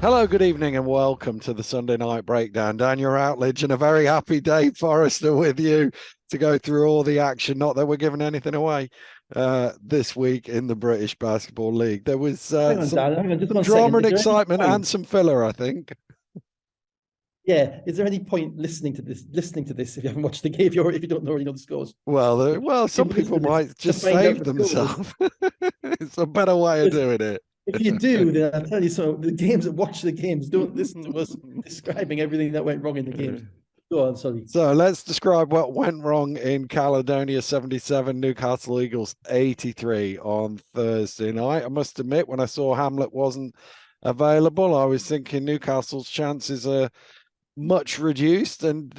Hello, good evening, and welcome to the Sunday Night Breakdown. Daniel Routledge, and a very happy Dave Forrester with you to go through all the action. Not that we're giving anything away this week in the British Basketball League. There was Hang on, Dan. Hang on, just one drama second. and Is there any excitement and point? some filler, I think. Yeah. Is there any point listening to this? If you haven't watched the game, if you don't already know the scores. Well, some People listen people to this might to just find out save the scores. themselves. It's a better way of Because doing it. if you do, then I'll tell you so. The games that watch the games don't listen to us describing everything that went wrong in the games. Go on, sorry. So let's describe what went wrong in Caledonia 77, Newcastle Eagles 83 on Thursday night. I must admit, when I saw Hamlet wasn't available, I was thinking Newcastle's chances are much reduced. And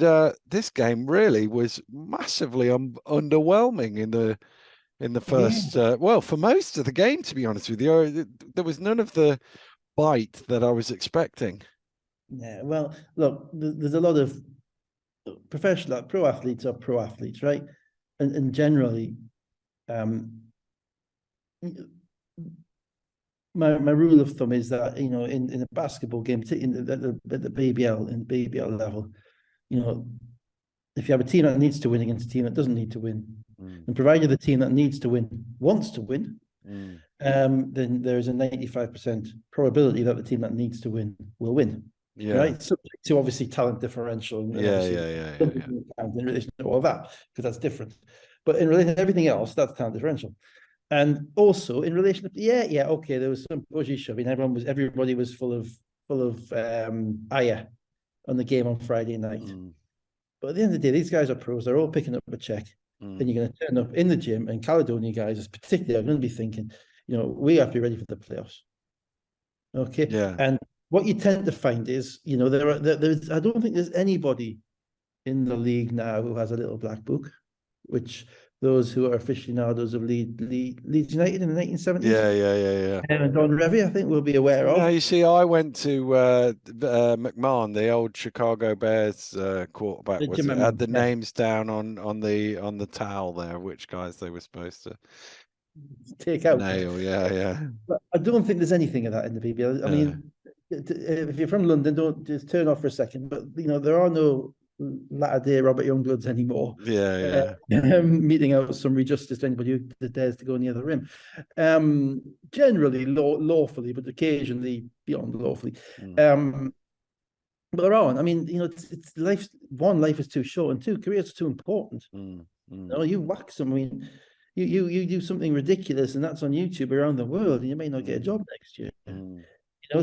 this game really was massively underwhelming in the first, Yeah. for most of the game, to be honest with you. There was none of the bite that I was expecting. Yeah. Well, look, there's a lot of professional pro athletes are pro athletes, right? And generally, my rule of thumb is that in a basketball game, at the BBL level, if you have a team that needs to win against a team that doesn't need to win, and provided the team that needs to win wants to win, then there is a 95% probability that the team that needs to win will win. Yeah. Right. Subject to obviously talent differential and Yeah. in relation to all that, because that's different. But in relation to everything else, that's talent differential. And also in relation to okay, there was some budgie shoving. Everybody was full of ire on the game on Friday night. But at the end of the day, these guys are pros. They're all picking up a check. And you're going to turn up in the gym, and Caledonia guys, particularly, are going to be thinking, we have to be ready for the playoffs. Okay. Yeah. And what you tend to find is, there's I don't think there's anybody in the league now who has a little black book, which those who are aficionados of Leeds United in the 1970s. Yeah. And Don Revy, I think, will be aware of. No, you see, I went to McMahon, the old Chicago Bears quarterback. Had the names down on the towel there, which guys they were supposed to take out. Nail, yeah. But I don't think there's anything of that in the BBL. I mean, if you're from London, don't just turn off for a second. But there are no latter-day Robert Youngbloods anymore. Yeah. Meeting out summary justice to anybody who dares to go near the rim. Generally lawfully, but occasionally beyond lawfully. But there aren't. I mean, it's life. One, life is too short, and two, careers are too important. You whack them. I mean, you do something ridiculous, and that's on YouTube around the world, and you may not get a job next year.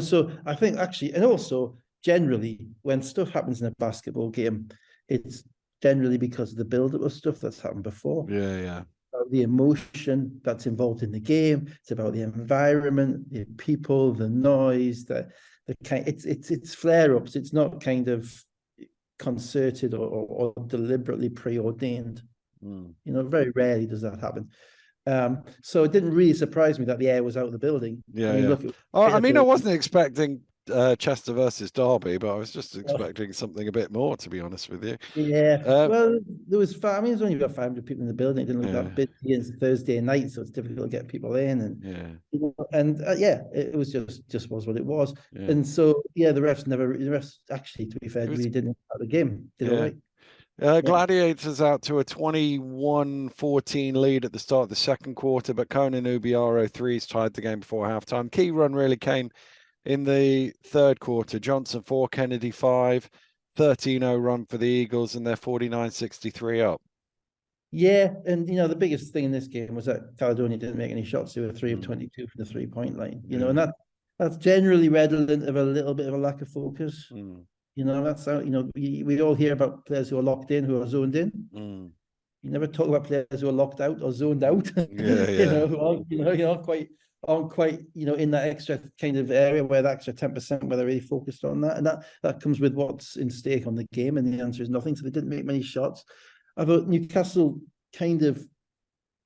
So I think actually, and also generally, when stuff happens in a basketball game, it's generally because of the build-up of stuff that's happened before. Yeah. About the emotion that's involved in the game. It's about the environment, the people, the noise, it's flare-ups. It's not kind of concerted or deliberately preordained. Very rarely does that happen. So it didn't really surprise me that the air was out of the building. I wasn't expecting Chester versus Derby, but I was just expecting something a bit more, to be honest with you. Yeah. Well, there's only about 500 people in the building. It didn't look that busy. It's Thursday night, so it's difficult to get people in. And it was just was what it was. And so the refs actually, to be fair, really didn't impact the game. Did all right. Gladiators out to a 21-14 lead at the start of the second quarter, but Conan Ubiaro threes tied the game before halftime. Key run really came in the third quarter. Johnson 4, Kennedy 5, 13-0 run for the Eagles, and they're 49-63 up. Yeah, and the biggest thing in this game was that Caledonia didn't make any shots. They were 3 of 22 from the 3-point line. And that's generally redolent of a little bit of a lack of focus. That's how, we all hear about players who are locked in, who are zoned in. You never talk about players who are locked out or zoned out. Who aren't quite in that extra kind of area where that extra 10% where they're really focused on that, and that comes with what's in stake on the game, and the answer is nothing. So they didn't make many shots. I thought Newcastle kind of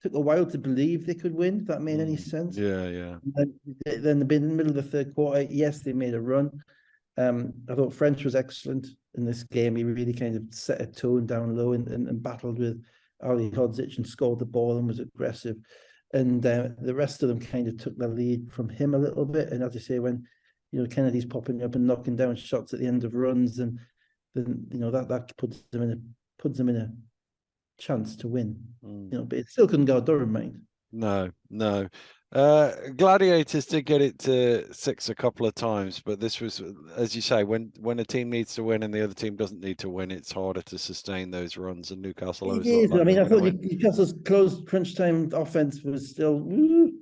took a while to believe they could win, if that made any sense. Yeah. And then in the middle of the third quarter, yes, they made a run. I thought French was excellent in this game. He really kind of set a tone down low and battled with Ali Hodzic and scored the ball and was aggressive. And the rest of them kind of took the lead from him a little bit. And as I say, when Kennedy's popping up and knocking down shots at the end of runs, and then that puts them in a chance to win. But it still couldn't go Durham, mate. No. Gladiators did get it to 6 a couple of times, but this was, as you say, when a team needs to win and the other team doesn't need to win, it's harder to sustain those runs. And Newcastle always looked like I thought Newcastle's closed crunch time offense was still,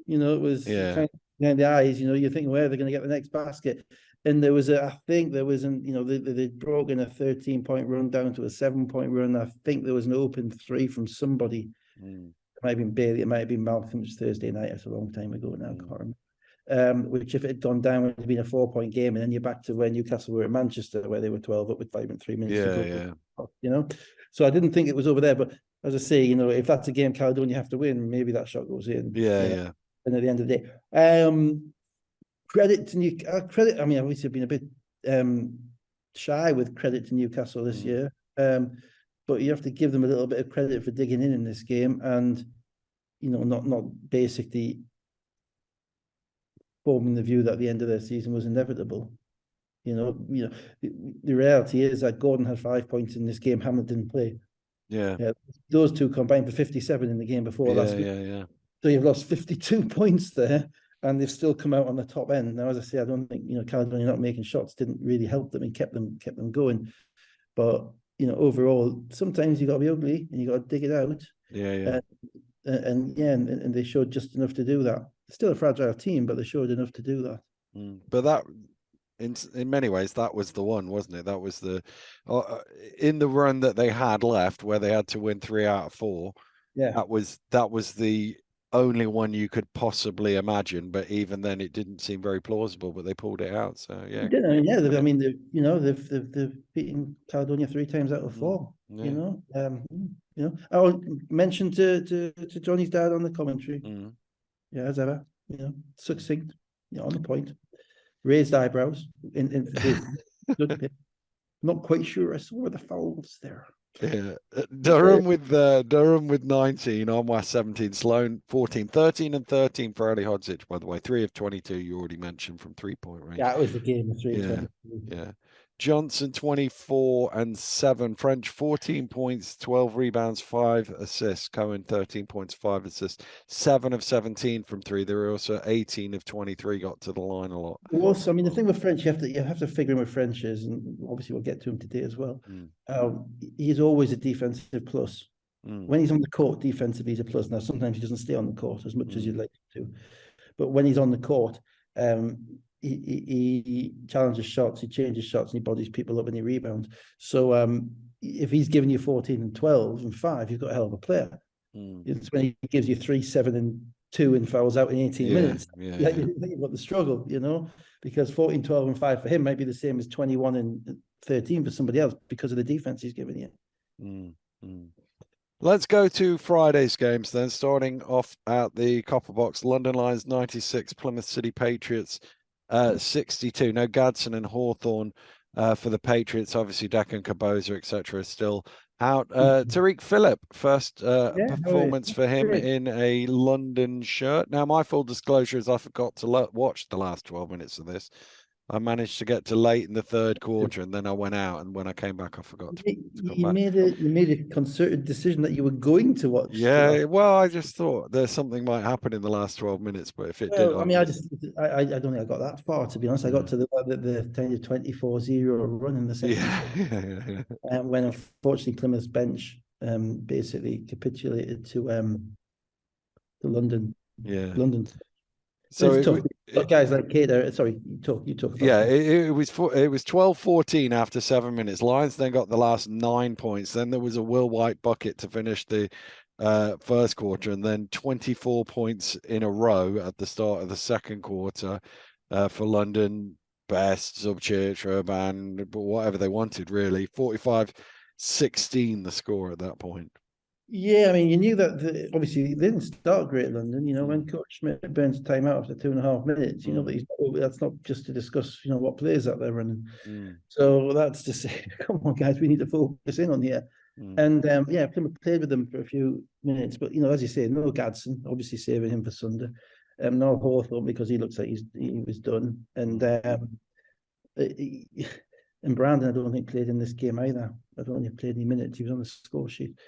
it was kind of behind the eyes. You're thinking where they're going to get the next basket. And there was they broke in a 13-point run down to a 7-point run. I think there was an open 3 from somebody. It might have been Bailey, it might have been Malcolm. It was Thursday night. It's a long time ago now. I can't remember. Which, if it had gone down, would have been a 4-point game, and then you're back to where Newcastle were at Manchester, where they were 12 up with 5.3 minutes to go. So I didn't think it was over there, but as I say, if that's a game Caledonia have to win, maybe that shot goes in. Yeah. And at the end of the day, credit to Newcastle. I mean, obviously, I've been a bit shy with credit to Newcastle this year. But you have to give them a little bit of credit for digging in this game and, not basically forming the view that the end of their season was inevitable. The reality is that Gordon had 5 points in this game. Hamlet didn't play. Yeah. Those two combined for 57 in the game before last week. Yeah. So you've lost 52 points there, and they've still come out on the top end. Now, as I say, I don't think Caledonia not making shots didn't really help them and kept them going. But overall, sometimes you got to be ugly and you got to dig it out. And they showed just enough to do that. Still a fragile team, but they showed enough to do that. But that, in many ways, that was the one, wasn't it? That was the in the run that they had left, where they had to win 3 out of 4. Yeah, that was the only one you could possibly imagine. But even then, it didn't seem very plausible. But they pulled it out. So yeah, they've beaten Caledonia 3 times out of 4. I'll mention to Johnny's dad on the commentary. Yeah, as ever, succinct, on the point. Raised eyebrows. Not quite sure I saw the fouls there. Yeah, Durham with 19, on West 17, Sloane 14, 13 and 13 for Ali Hodzic, by the way. 3 of 22 you already mentioned from 3-point range. That was the game of 3. Yeah. Johnson 24 and 7, French 14 points, 12 rebounds, 5 assists. Cohen 13 points, 5 assists, 7 of 17 from 3. There were also 18 of 23 got to the line a lot. Also, I mean, the thing with French, you have to figure in with French is, and obviously we'll get to him today as well. He's always a defensive plus. When he's on the court, defensively, he's a plus. Now, sometimes he doesn't stay on the court as much as you'd like to, but when he's on the court, he challenges shots, he changes shots, and he bodies people up and he rebounds. So if he's giving you 14 and 12 and 5, you've got a hell of a player. It's when he gives you 3, 7 and 2 and fouls out in 18 minutes. You think about the struggle, because 14, 12 and 5 for him might be the same as 21 and 13 for somebody else because of the defense he's giving you. Let's go to Friday's games then, starting off at the Copper Box. London Lions 96, Plymouth City Patriots 62. No Gadsden and Hawthorne for the Patriots. Obviously, Declan Caboza, etc., still out. Tariq Phillip, first performance for him in a London shirt. Now, my full disclosure is I forgot to watch the last 12 minutes of this. I managed to get to late in the 3rd quarter, and then I went out. And when I came back, I forgot to come back. You made a concerted decision that you were going to watch. Yeah, well, I just thought there's something might happen in the last 12 minutes, but if it did, I mean, I don't think I got that far, to be honest. I got to the kind of 24-0 run in the second. When unfortunately Plymouth's bench basically capitulated to London. London. So guys like Cater, sorry, you talk about it was 12-14 after 7 minutes. Lions then got the last 9 points. Then there was a Will White bucket to finish the first quarter, and then 24 points in a row at the start of the second quarter for London. Best, Zubcic, Urban, whatever they wanted, really. 45-16 the score at that point. Yeah, I mean, you knew that obviously they didn't start great, London. When Coach Schmidt burns time out after 2.5 minutes, that that's not just to discuss, what players that they're running. So that's to say, come on, guys, we need to focus in on here. And Plymouth played with them for a few minutes, but as you say, no Gadsden, obviously saving him for Sunday. Not Hawthorne because he looks like he was done, and and Brandon I don't think played in this game either. I don't think he played any minutes. He was on the score sheet.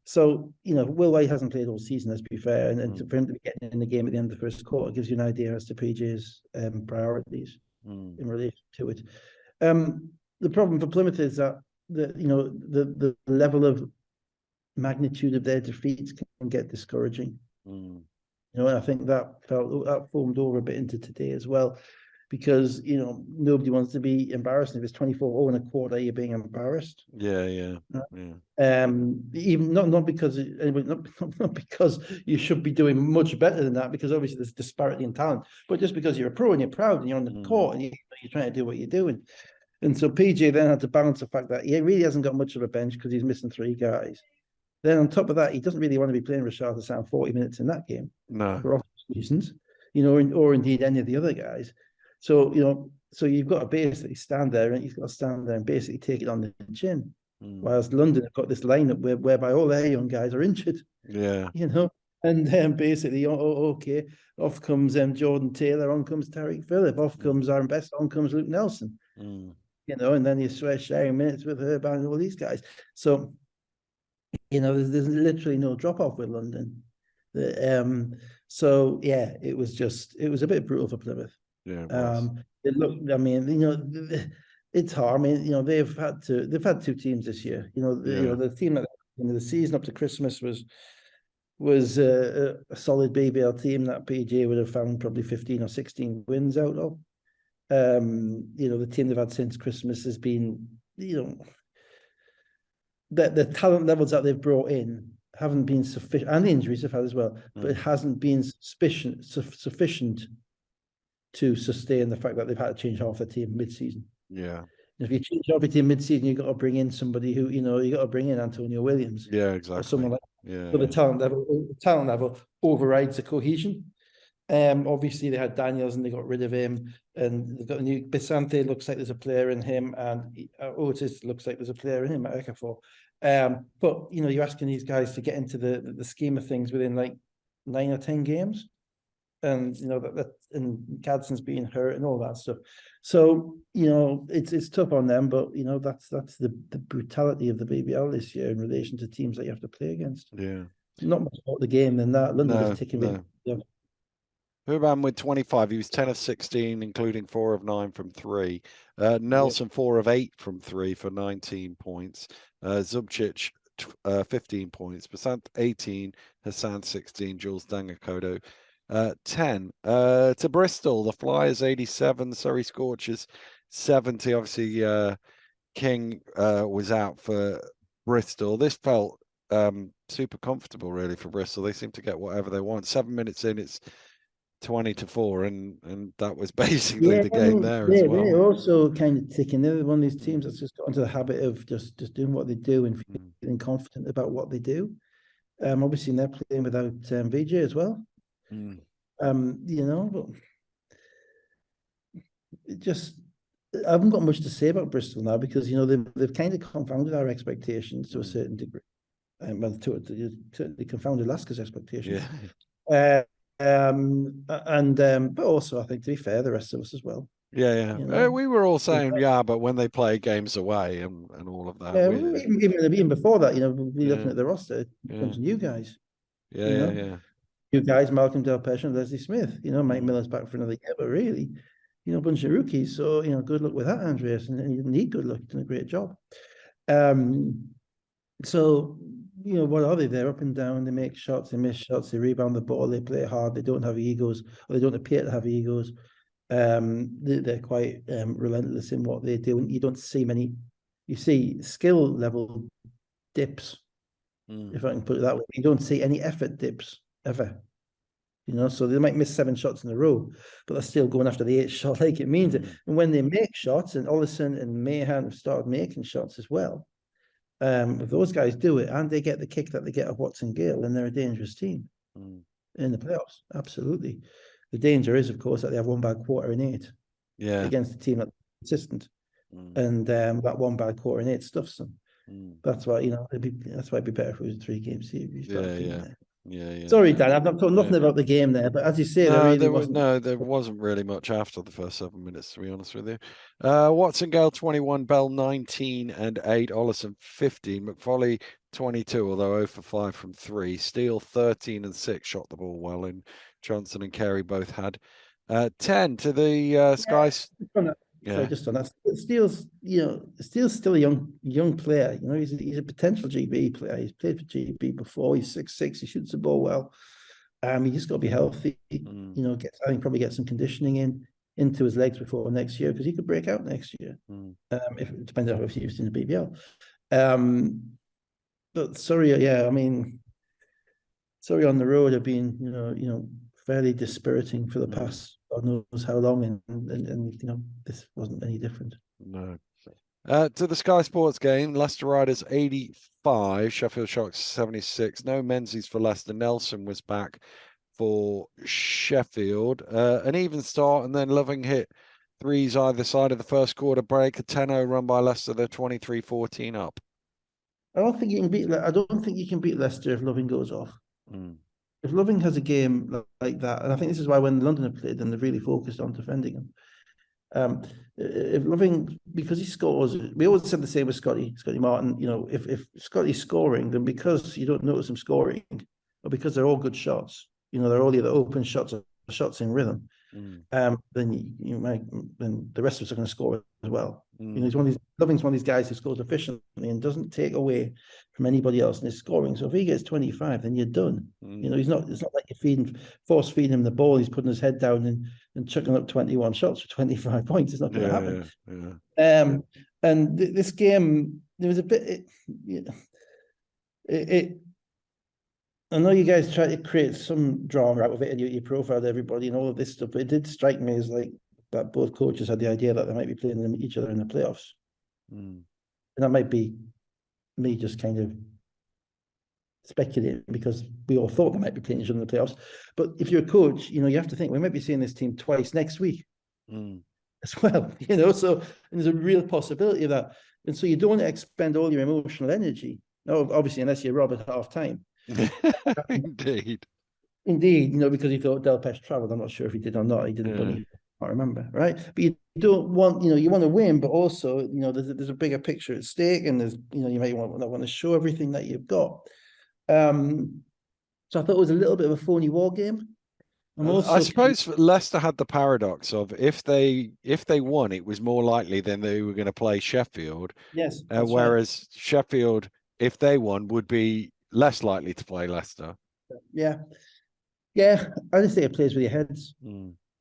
So Will White hasn't played all season. Let's be fair, and for him to be getting in the game at the end of the first quarter gives you an idea as to PJ's priorities in relation to it. The problem for Plymouth is that the level of magnitude of their defeats can get discouraging. And I think that formed over a bit into today as well, because nobody wants to be embarrassed. If it's 24-0 in a quarter, you're being embarrassed. Yeah. Even not because not because you should be doing much better than that, because obviously there's disparity in talent, but just because you're a pro and you're proud and you're on the court and you're trying to do what you're doing. And so PJ then had to balance the fact that he really hasn't got much of a bench because he's missing 3 guys. Then on top of that, he doesn't really want to be playing Rashad Hassan 40 minutes in that game. No. For obvious reasons, or indeed any of the other guys. So, so you've got to basically stand there and basically take it on the chin. Whereas London have got this lineup whereby all their young guys are injured. Yeah. And then basically, okay, off comes Jordan Taylor, on comes Tariq Phillip, off comes Aaron Best, on comes Luke Nelson. And then you swear sharing minutes with Herb and all these guys. So, there's literally no drop off with London. So yeah, it was a bit brutal for Plymouth. Yeah. It's hard. They've had 2 teams this year. The team that the season up to Christmas was a solid BBL team that PJ would have found probably 15 or 16 wins out of. The team they've had since Christmas has been, the talent levels that they've brought in haven't been sufficient, and the injuries they've had as well, but it hasn't been sufficient to sustain the fact that they've had to change half the team mid-season. Yeah. If you change half the team mid-season, you've got to bring in somebody who, you got to bring in Antonio Williams. Yeah, exactly. Or someone like that. Yeah. So the talent level overrides the cohesion. Obviously they had Daniels and they got rid of him, and they've got a new Bisante. Looks like there's a player in him, and Otis looks like there's a player in him at Ekafor. But you're asking these guys to get into the scheme of things within like 9 or 10 games, and and Gadsden's being hurt and all that stuff. So it's tough on them, but that's the brutality of the BBL this year in relation to teams that you have to play against. Yeah, not much about the game than that. London was ticking it. Yeah. Huban with 25. He was 10 of 16, including 4 of 9 from 3. Nelson 4 of 8 from 3 for 19 points. Zubcic 15 points. Basant 18. Hassan 16. Jules Dangakodo 10. To Bristol, the Flyers 87. Surrey Scorchers 70. Obviously, King was out for Bristol. This felt super comfortable, really, for Bristol. They seem to get whatever they want. 7 minutes in, it's 20-4, and that was basically the game there as well. They're also kind of ticking. They're one of these teams that's just got into the habit of just doing what they do and feeling confident about what they do. Obviously, they're playing without VJ as well. But it just, I haven't got much to say about Bristol now, because they've kind of confounded our expectations to a certain degree. They confounded Lasker's expectations. Yeah. But also, I think, to be fair, the rest of us as well. Yeah. We were all saying, but when they play games away and all of that. Even before that, we're looking at the roster, a bunch of new guys. New guys, Malcolm Delpesh and Leslie Smith. Mike Miller's back for another year, but really, a bunch of rookies. So, good luck with that, Andreas, and you need good luck. You've done a great job. So, what are they? They're up and down. They make shots, they miss shots, they rebound the ball, they play hard, they don't have egos, or they don't appear to have egos. They're quite relentless in what they do, and you don't see many. You see skill level dips, if I can put it that way. You don't see any effort dips ever. So they might miss 7 shots in a row, but they're still going after the 8th shot like it means it. And when they make shots, and Ollison and Mahan have started making shots as well, if those guys do it and they get the kick that they get of Watson Gale, then they're a dangerous team in the playoffs. Absolutely. The danger is, of course, that they have one bad quarter in 8 against a team that's consistent, and that one bad quarter in 8 stuffs them. That's why it'd be better if it was a 3-game series. Sorry, Dan, I've not thought Yeah. nothing about the game there, but as you say, there No, really wasn't. there wasn't really much after the first 7 minutes, to be honest with you. Watson Gale 21, Bell 19 and 8, Ollison 15, McFoley 22, although 0 for 5 from 3. Steele 13 and 6 shot the ball well, and Johnson and Carey both had 10 to the Skies. Sorry, just on that. Steele's still a young player. You know, he's a potential GB player. He's played for GB before. He's 6'6". He shoots the ball well. He just got to be healthy. You know, I think probably get some conditioning into his legs before next year, because he could break out next year. If it depends on if he's in the BBL. But Surrey, yeah, I mean, Surrey on the road have been, fairly dispiriting for the past God knows how long, and this wasn't any different. No. To the Sky Sports game, Leicester Riders 85, Sheffield Sharks 76. No Menzies for Leicester. Nelson was back for Sheffield. An even start, and then Loving hit threes either side of the first quarter break. A 10-0 run by Leicester. They're 23-14 up. I don't think you can beat Leicester if Loving goes off. If Loving has a game like that, and I think this is why when London have played them, they've really focused on defending him. If Loving, because he scores, we always said the same with Scotty Martin. You know, if Scotty's scoring, then because you don't notice him scoring, or because they're all good shots, they're all either open shots or shots in rhythm. Then then the rest of us are going to score as well. He's Loving's one of these guys who scores efficiently and doesn't take away from anybody else in his scoring. So if he gets 25, then you're done. It's not like you're force feeding him the ball. He's putting his head down and chucking up 21 shots for 25 points. It's not going to happen. And this game, there was a bit. I know you guys try to create some drama out of it, and you profiled everybody and all of this stuff, but it did strike me as like that both coaches had the idea that they might be playing each other in the playoffs. And that might be me just kind of speculating, because we all thought they might be playing each other in the playoffs. But if you're a coach, you have to think we might be seeing this team twice next week as well. So and there's a real possibility of that. And so you don't want to expend all your emotional energy. No, obviously, unless you're Rob at half time. Indeed, because he thought Delpesh travelled. I'm not sure if he did or not. He didn't, but I can't remember, right? But you don't want, you want to win, but also, there's a bigger picture at stake, and there's, you might want to show everything that you've got. So I thought it was a little bit of a phony war game. I suppose Leicester had the paradox of if they won, it was more likely than they were going to play Sheffield. Yes, whereas Sheffield, if they won, would be less likely to play Leicester. Yeah. I just think it plays with your heads.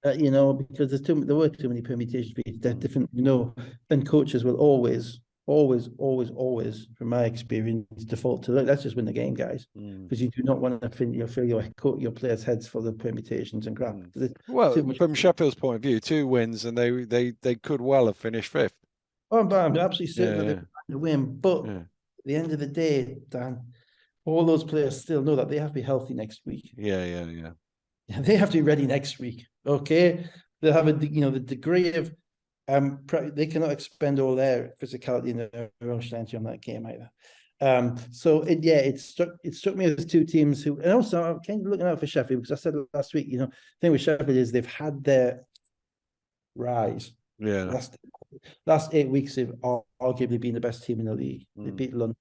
Because there were too many permutations. They're different, and coaches will always, from my experience, default to let's just win the game, guys, because you do not want to fill your players' heads full of permutations and crap. Well, from Sheffield's point of view, 2 wins, and they could well have finished 5th. Oh, I'm absolutely certain that they're trying to win, but at the end of the day, Dan, all those players still know that they have to be healthy next week. Yeah. They have to be ready next week. Okay, they have the degree of they cannot expend all their physicality and their strength on that game either. So it struck me as 2 teams who, and also I'm kind of looking out for Sheffield, because I said last week, the thing with Sheffield is they've had their rise. Last 8 weeks they've arguably been the best team in the league. They beat London,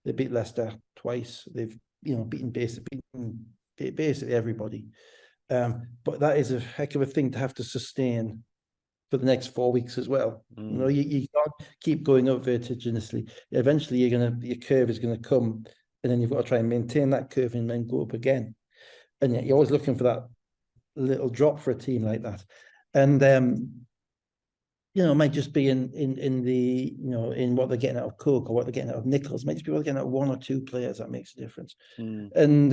they beat Leicester twice. They've beaten basically everybody. But that is a heck of a thing to have to sustain for the next 4 weeks as well. You can't keep going up vertiginously. Eventually your curve is gonna come, and then you've got to try and maintain that curve and then go up again. And yet you're always looking for that little drop for a team like that. And it might just be in the in what they're getting out of Cook or what they're getting out of Nichols. It might just be what they're getting out of 1 or 2 players that makes a difference. And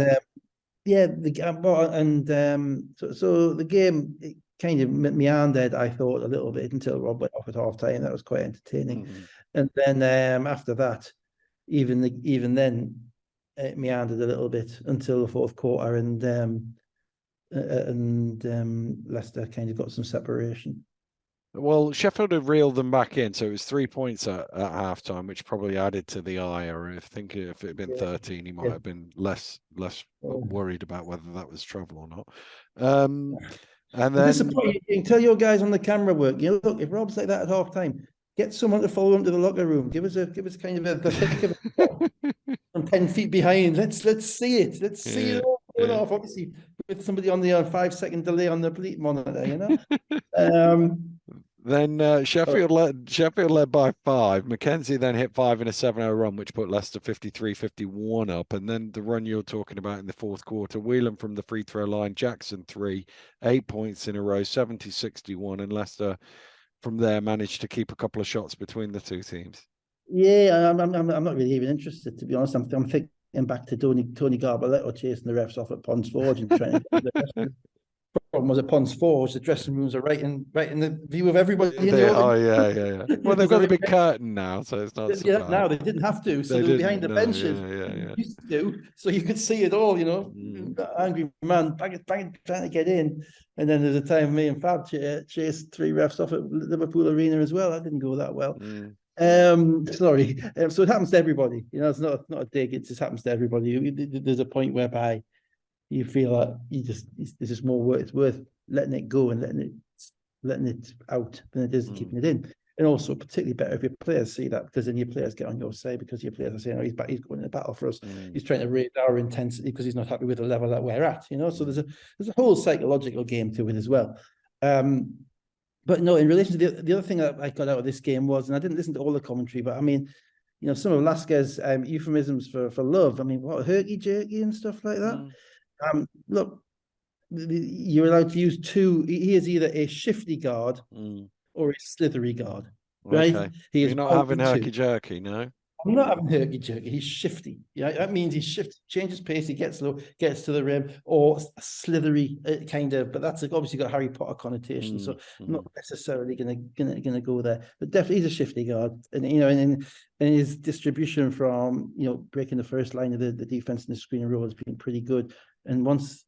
so the game, it kind of meandered, I thought, a little bit until Rob went off at half time. That was quite entertaining. And then after that, even then, it meandered a little bit until the 4th quarter, and Leicester kind of got some separation. Well, Sheffield had reeled them back in, so it was 3 points at half time, which probably added to the ire. I think if it had been Yeah, 13, he might yeah. have been less Oh. worried about whether that was trouble or not. And But this is the then point. You can tell your guys on the camera work. You know, look, if Rob's like that at half time, get someone to follow him to the locker room. Give us kind of the pick of it from 10 feet behind. Let's see it. Let's see it yeah, all going yeah. off. Obviously, with somebody on the 5 second delay on the bleep monitor. You know. Um, Then Sheffield led by 5. Mackenzie then hit 5 in a 7-0 run, which put Leicester 53-51 up. And then the run you're talking about in the fourth quarter, Whelan from the free throw line, Jackson 3, 8 points in a row, 70-61. And Leicester from there managed to keep a couple of shots between the two teams. yeah, I'm not really even interested, to be honest. I'm thinking back to Tony Garbaletto chasing the refs off at Ponds Forge and trying to get the rest. Problem was at Ponds Forge, the dressing rooms are right in the view of everybody in the Oh audience. yeah. Well, they've Because got the big curtain now, so it's not so yeah, bad. now they didn't have to, so They they were behind didn't. the No, benches. yeah. Used to, so you could see it all. You know, Mm. angry man banging, trying to get in. And then there's a time me and Fab chased 3 refs off at Liverpool Arena as well. That didn't go that well. Mm. Sorry. So it happens to everybody. You know, it's not a dig. It just happens to everybody. There's a point whereby you feel like it's just more worth, it's worth letting it go and letting it out than it is keeping it in. And also particularly better if your players see that, because then your players get on your side, because your players are saying, oh, he's going in a battle for us. He's trying to raise our intensity because he's not happy with the level that we're at, you know. So there's a whole psychological game to it as well. But no, in relation to the other thing that I got out of this game was, and I didn't listen to all the commentary, but I mean, you know, some of Lasker's euphemisms for love. I mean, what, herky jerky and stuff like that. Look, you're allowed to use 2. He is either a shifty guard or a slithery guard, right? Okay. He You're is not 1 having and 2. herky jerky, no? I'm not having herky jerky. He's shifty. Yeah, that means he's shifty, changes pace, he gets low, gets to the rim, or slithery kind of. But that's obviously got Harry Potter connotation, so not necessarily gonna go there. But definitely he's a shifty guard, and you know, and his distribution from, you know, breaking the first line of the defense in the screen and roll has been pretty good. And once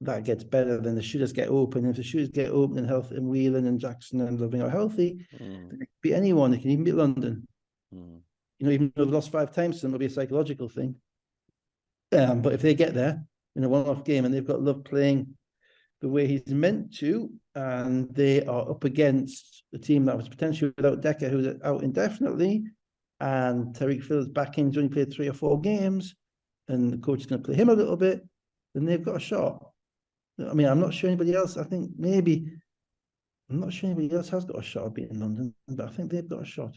that gets better, then the shooters get open. And if the shooters get open and healthy, and Whelan and Jackson and Loving are healthy, they can beat anyone. They can even beat London. You know, even though they've lost 5 times, then it'll be a psychological thing. But if they get there in a one-off game and they've got Love playing the way he's meant to, and they are up against a team that was potentially without Decker, who's out indefinitely, and Tariq Phillips back in, he's only played 3 or 4 games, and the coach is going to play him a little bit, then they've got a shot. I mean, I'm not sure anybody else. I'm not sure anybody else has got a shot of beating London, but I think they've got a shot.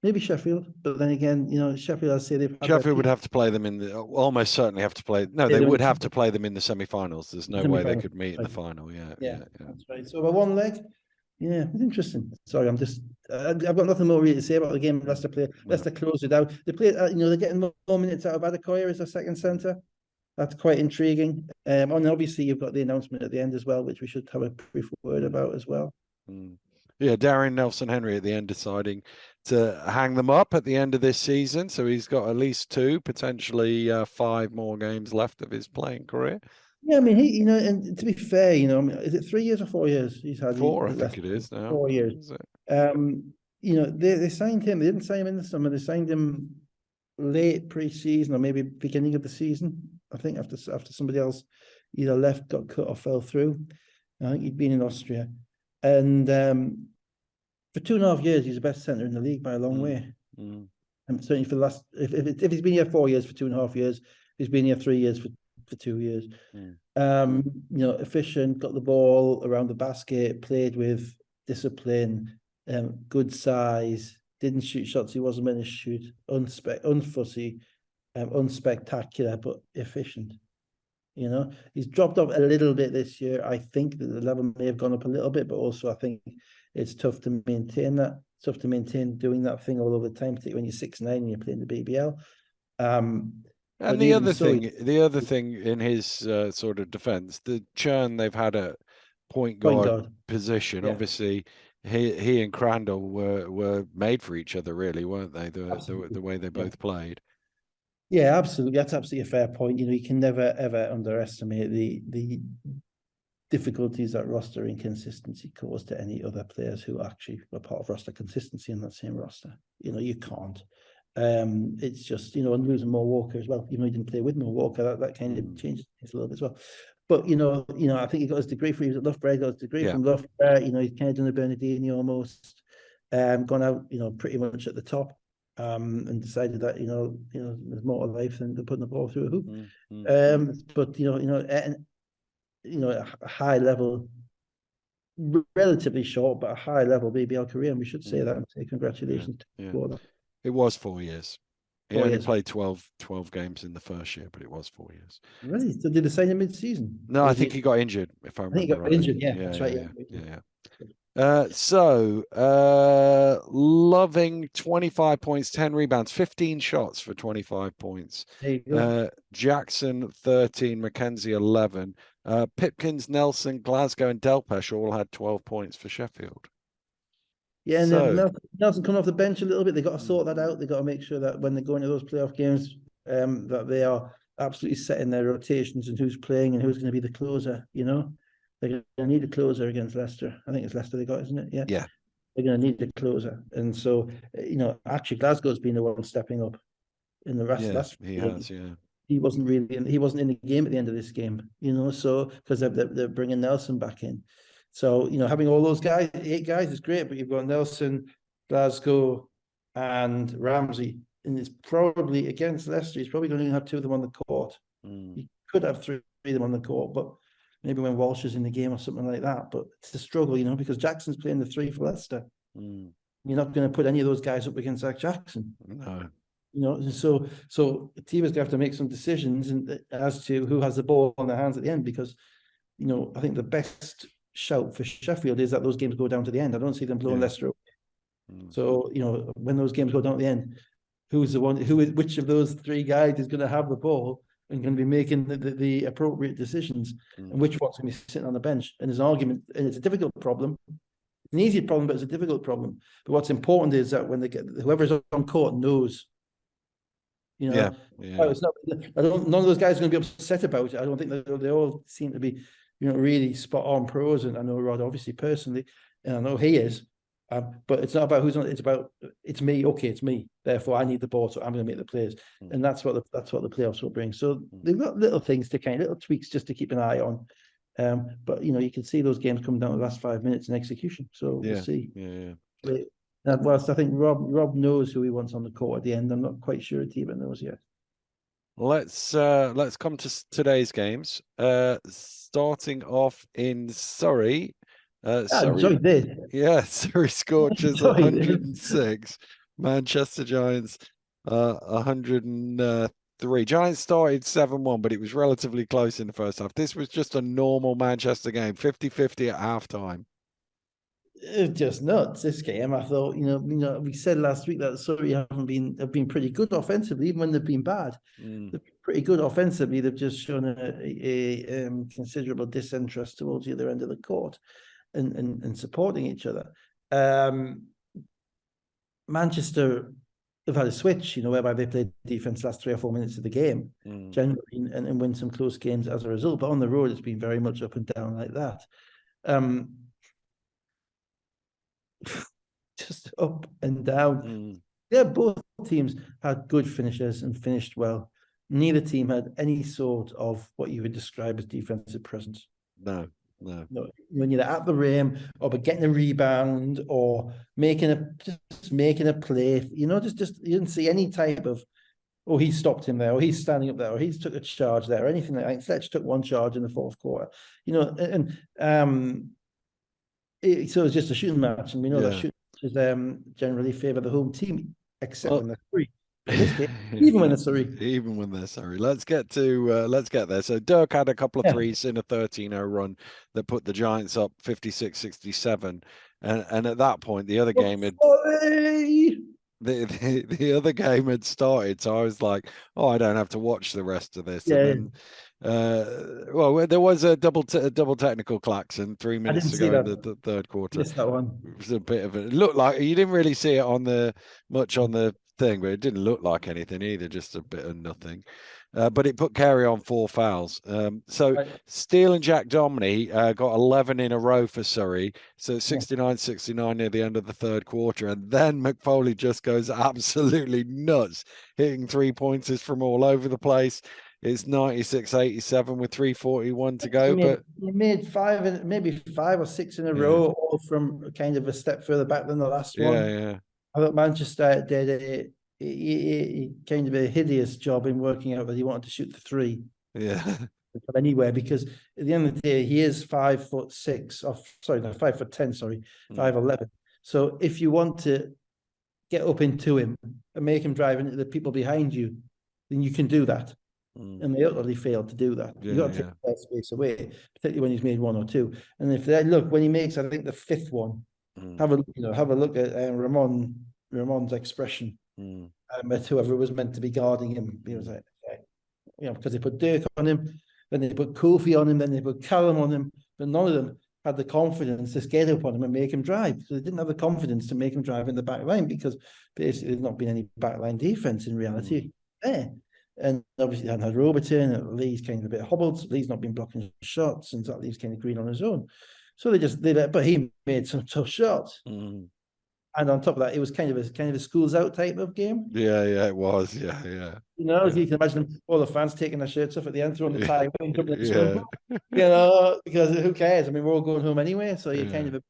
Maybe Sheffield, but then again, you know, Sheffield, I say they've had Sheffield would have to play them in the almost certainly have to play. No, they would have to play them in the semi-finals. There's no way they could meet in the final. Yeah. That's right. So by 1 leg, yeah, it's interesting. Sorry, I've got nothing more really to say about the game. Leicester closed it out. They play, you know, they're getting more minutes out of Adekoya as a second centre. That's quite intriguing. And obviously you've got the announcement at the end as well, which we should have a brief word about as well. Yeah, Darren Nelson-Henry at the end deciding to hang them up at the end of this season. So he's got at least 2, potentially 5 more games left of his playing career. Yeah, I mean, you know, and to be fair, you know, I mean, is it 3 years or 4 years he's had? 4, I think it is now. 4 years. You know, they signed him. They didn't sign him in the summer. They signed him late pre-season or maybe beginning of the season. I think after somebody else either left, got cut, or fell through. I think he'd been in Austria, and for 2.5 years, he's the best centre in the league by a long way. And certainly for the last, if he's been here 4 years for 2.5 years, he's been here 3 years for 2 years. You know, efficient, got the ball around the basket, played with discipline, good size, didn't shoot shots he wasn't meant to shoot, unfussy, unspectacular, but efficient. You know, he's dropped off a little bit this year. I think that the level may have gone up a little bit, but also I think it's tough to maintain that. It's tough to maintain doing that thing all over the time, particularly when you're 6'9" and you're playing the BBL. And the other thing in his sort of defense, the churn they've had at point guard position, obviously he and Crandall were made for each other, really, weren't they? The way they both played. Yeah, absolutely. That's absolutely a fair point. You know, you can never ever underestimate the difficulties that roster inconsistency caused to any other players who actually were part of roster consistency in that same roster. You can't. It's just, and losing Mo Walker as well. He didn't play with Mo Walker. That kind of changes things a little bit as well. But I think he got his degree from, he was at Loughborough, he got his degree from Loughborough. He's kind of done a Bernardini almost, gone out, pretty much at the top, and decided that there's more to life than putting the ball through a hoop. But a high level, relatively short, but a high level BBL career, and we should say that and say congratulations for that. It was 4 years. He only played 12 games in the first year, but it was 4 years. Really? So did they sign him mid-season? No, I think he got injured, if I remember. He got injured, that's right. Loving 25 points, 10 rebounds, 15 shots for 25 points. There you go. Jackson 13, Mackenzie 11. Pipkins, Nelson, Glasgow, and Delpesh all had 12 points for Sheffield. Yeah, and Nelson coming off the bench a little bit. They got to sort that out. They got to make sure that when they go into those playoff games, that they are absolutely setting their rotations and who's playing and who's going to be the closer. They're going to need a closer against Leicester. I think it's Leicester they got, isn't it? Yeah. They're going to need a closer, and so actually Glasgow's been the one stepping up in the last. He has. Yeah. He wasn't in the game at the end of this game. So because they're bringing Nelson back in. So, having all those guys, 8 guys is great, but you've got Nelson, Glasgow, and Ramsey. And it's probably against Leicester, he's probably going to have 2 of them on the court. He could have 3 of them on the court, but maybe when Walsh is in the game or something like that. But it's a struggle, because Jackson's playing the 3 for Leicester. You're not going to put any of those guys up against Zach Jackson. No. So the team is going to have to make some decisions as to who has the ball in their hands at the end, because, I think the best shout for Sheffield is that those games go down to the end. I don't see them blowing Leicester away. So, when those games go down to the end, which of those 3 guys is going to have the ball and going to be making the appropriate decisions, and which one's going to be sitting on the bench? And there's an argument, and it's a difficult problem. It's an easy problem, but it's a difficult problem. But what's important is that when whoever's on court knows. It's not. None of those guys are going to be upset about it. I don't think that they all seem to be, really spot on pros. And I know Rod obviously personally, and I know he is. But it's not about who's on. It's about it's me. Okay, it's me. Therefore, I need the ball, so I'm going to make the plays, and that's what the playoffs will bring. So they've got little things to little tweaks just to keep an eye on. But you can see those games coming down to the last 5 minutes in execution. So we'll see. Whilst I think Rob knows who he wants on the court at the end, I'm not quite sure if Tiba knows yet. Let's come to today's games. Starting off in Surrey. Enjoyed this. Yeah, Surrey Scorchers 106. Manchester Giants 103. Giants started 7-1, but it was relatively close in the first half. This was just a normal Manchester game, 50-50 at halftime. It's just nuts, this game. I thought, we said last week that Surrey have been pretty good offensively, even when they've been bad. They're pretty good offensively. They've just shown a considerable disinterest towards the other end of the court and supporting each other. Manchester have had a switch, whereby they played defense last 3 or 4 minutes of the game, generally, and win some close games as a result. But on the road, it's been very much up and down like that. Just up and down. Yeah, both teams had good finishes and finished well. Neither team had any sort of what you would describe as defensive presence. No. When you're at the rim or getting a rebound or making a play, just you didn't see any type of, oh, he stopped him there, or he's standing up there, or he's took a charge there, or anything like that. Fletch took 1 charge in the 4th quarter, so it's just a shooting match, and we know that shooting matches generally favour the home team, except when they're free. Even when they're Surrey. Let's get there. So Dirk had a couple of threes in a 13-0 run that put the Giants up 56-67, and at that point the other game had the other game had started. So I was like, oh, I don't have to watch the rest of this. And then, there was a double technical klaxon 3 minutes to go in the 3rd quarter. Missed that one. It was a bit of it looked like you didn't really see it much on the thing, but it didn't look like anything either, just a bit of nothing. but it put Carey on 4 fouls. So Right. Steele and Jack Domney got 11 in a row for Surrey. So 69-69 near the end of the third quarter. And then McFoley just goes absolutely nuts, hitting 3-pointers from all over the place. It's 96-87 with 3:41 to go. But he made maybe 5 or 6 in a row, all from kind of a step further back than the last one. Yeah. I thought Manchester did a kind of a hideous job in working out that he wanted to shoot the 3. Yeah. From anywhere, because at the end of the day, he is 5'6", or sorry, no, 5'10", sorry, 5'11". So if you want to get up into him and make him drive into the people behind you, then you can do that. And they utterly failed to do that. You got to take that space away, particularly when he's made 1 or 2. And if they look, when he makes, I think, the 5th one, have a look at Ramon's expression. At whoever was meant to be guarding him, he was like, because they put Dirk on him, then they put Kofi on him, then they put Callum on him, but none of them had the confidence to skate up on him and make him drive. So they didn't have the confidence to make him drive in the back line, because basically there's not been any backline defense in reality there. And obviously they hadn't had Robertson. Lee's kind of a bit hobbled. Lee's not been blocking shots, and that leaves kind of Green on his own. So but he made some tough shots. And on top of that, it was kind of a schools out type of game. Yeah, it was. Yeah. As you can imagine, all the fans taking their shirts off at the end, throwing the tie, because who cares? I mean, we're all going home anyway, so you're kind of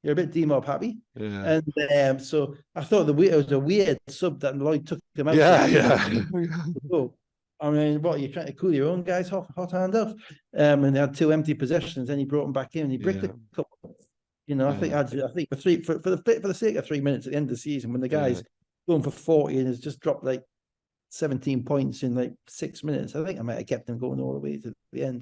you're a bit demob happy. And so I thought it was a weird sub that Lloyd took him out. I mean, what, you're trying to cool your own guys hot hand off? And they had 2 empty possessions, and he brought them back in, and he bricked a couple. I think for the sake of 3 minutes at the end of the season, when the guy's going for 40 and has just dropped like 17 points in like 6 minutes, I think I might have kept them going all the way to the end.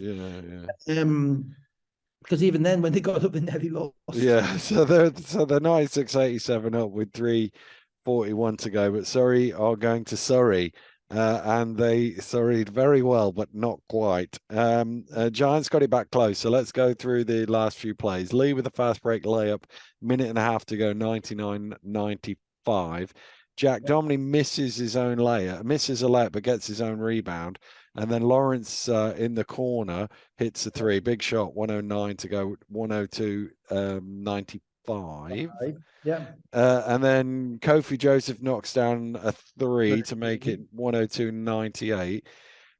Because even then, when they got up, they nearly lost. Yeah, so they're 96-87 up with 3:41 to go. But Surrey are going to Surrey. And they surreyed very well, but not quite. Giants got it back close. So let's go through the last few plays. Lee with a fast break layup, minute and a half to go, 99-95. Jack Domney misses a layup, but gets his own rebound. And then Lawrence in the corner hits a 3. Big shot, 109 to go, 102-95. And then Kofi Joseph knocks down a 3 to make it 102-98.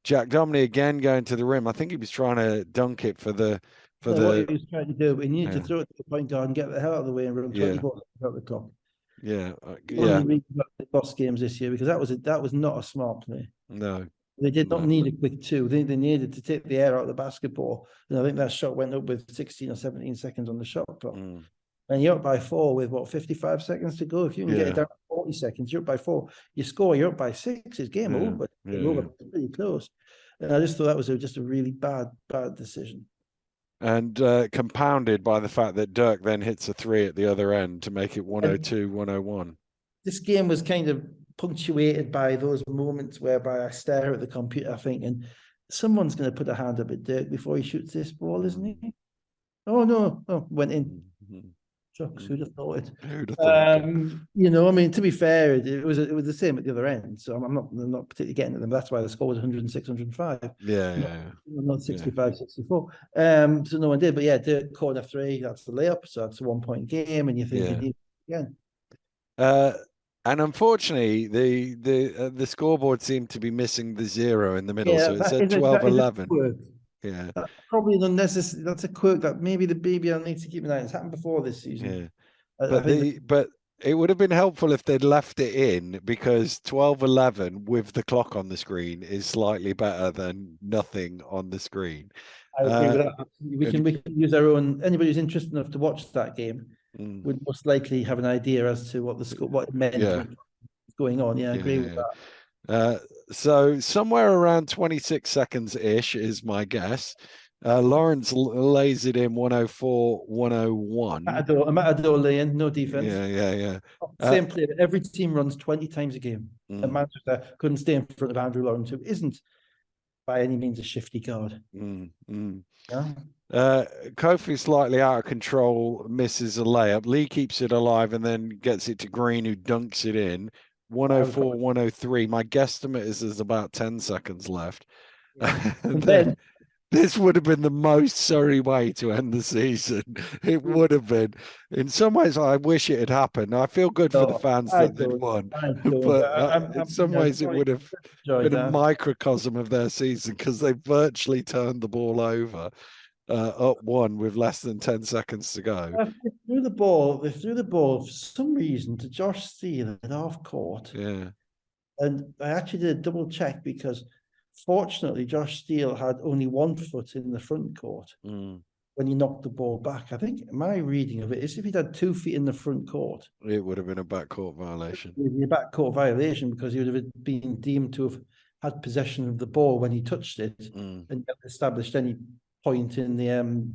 Jack Domney again going to the rim. I think he was trying to dunk it what he was trying to do, but he needed to throw it to the point guard and get the hell out of the way and run 24 out the clock. Lost games this year, because that was not a smart play. No. They did not need a quick 2. They needed to take the air out of the basketball. And I think that shot went up with 16 or 17 seconds on the shot clock. And you're up by 4 with 55 seconds to go. If you can get it down to 40 seconds, you're up by 4. You score, you're up by 6. It's game over. Over pretty close. And I just thought that was just a really bad decision. And compounded by the fact that Dirk then hits a 3 at the other end to make it 102-101. This game was kind of punctuated by those moments whereby I stare at the computer thinking, someone's going to put a hand up at Dirk before he shoots this ball, isn't he? Oh, no. Oh, went in. Shucks, who'd have thought it? I mean, to be fair, it was the same at the other end. So I'm not particularly getting at them. That's why the score was 106, 105. Not 65, 64. So no one did. But the corner 3, that's the layup. So that's a 1-point game, and you think you need it again. And unfortunately, the scoreboard seemed to be missing the 0 in the middle. So it said 12-11. Yeah, that's probably unnecessary. That's a quirk that maybe the BBL needs to keep an eye on. It's happened before this season. But it would have been helpful if they'd left it in, because 12-11 with the clock on the screen is slightly better than nothing on the screen. I agree with that. We can use our own. Anybody who's interested enough to watch that game would most likely have an idea as to what it meant going on. Yeah, I agree with that. So somewhere around 26 seconds ish is my guess. Lawrence lays it in 104-101. Matador laying, no defense. Yeah. Same play. Every team runs 20 times a game. And Manchester couldn't stay in front of Andrew Lawrence, who isn't by any means a shifty guard. Kofi slightly out of control, misses a layup. Lee keeps it alive and then gets it to Green, who dunks it in. 104, 103. My guesstimate is there's about 10 seconds left. Yeah. And then then this would have been the most Surrey way to end the season. It would have been. In some ways, I wish it had happened. I feel good for the no, fans I that they'd don't. won, I don't. but in I'm some ways, it would have enjoyed been a that. microcosm of their season because they virtually turned the ball over, up one with less than 10 seconds to go. They threw the ball. They threw the ball for some reason to Josh Steele at half court. Yeah. And I actually did a double check because fortunately Josh Steele had only 1 foot in the front court when he knocked the ball back. I think my reading of it is if he'd had 2 feet in the front court, it would have been a backcourt violation. It would be a backcourt violation because he would have been deemed to have had possession of the ball when he touched it and established any point in the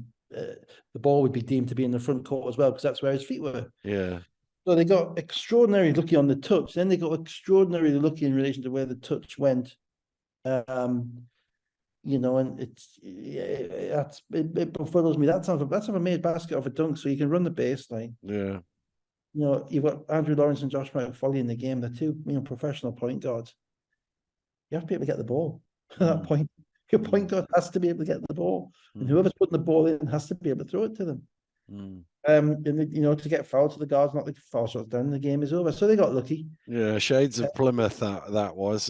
ball would be deemed to be in the front court as well because that's where his feet were. Yeah. So they got extraordinarily lucky on the touch. Then they got extraordinarily lucky in relation to where the touch went. You know, and it befuddles me. That's a made basket of a dunk, so you can run the baseline. Yeah. You know, you've got Andrew Lawrence and Josh McFoley in the game. They're two, professional point guards. You have to be able to get the ball at that point. Your point guard has to be able to get the ball, and whoever's putting the ball in has to be able to throw it to them. And to get fouled to the guards, not like foul shots down, the game is over. So they got lucky. Yeah, shades of Plymouth that was.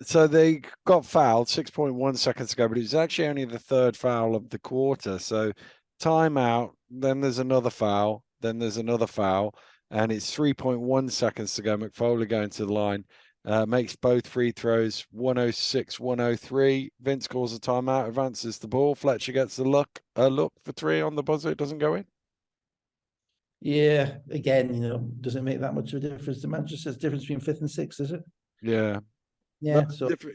So they got fouled 6.1 seconds ago, but it was actually only the third foul of the quarter. So timeout, then there's another foul, then there's another foul, and it's 3.1 seconds to go. McFoley going to the line. Makes both free throws, 106, 103. Vince calls a timeout, advances the ball. Fletcher gets the look for 3 on the buzzer. It doesn't go in. Yeah, again, does it make that much of a difference to Manchester? It's the difference between 5th and 6th, is it? Yeah. Yeah.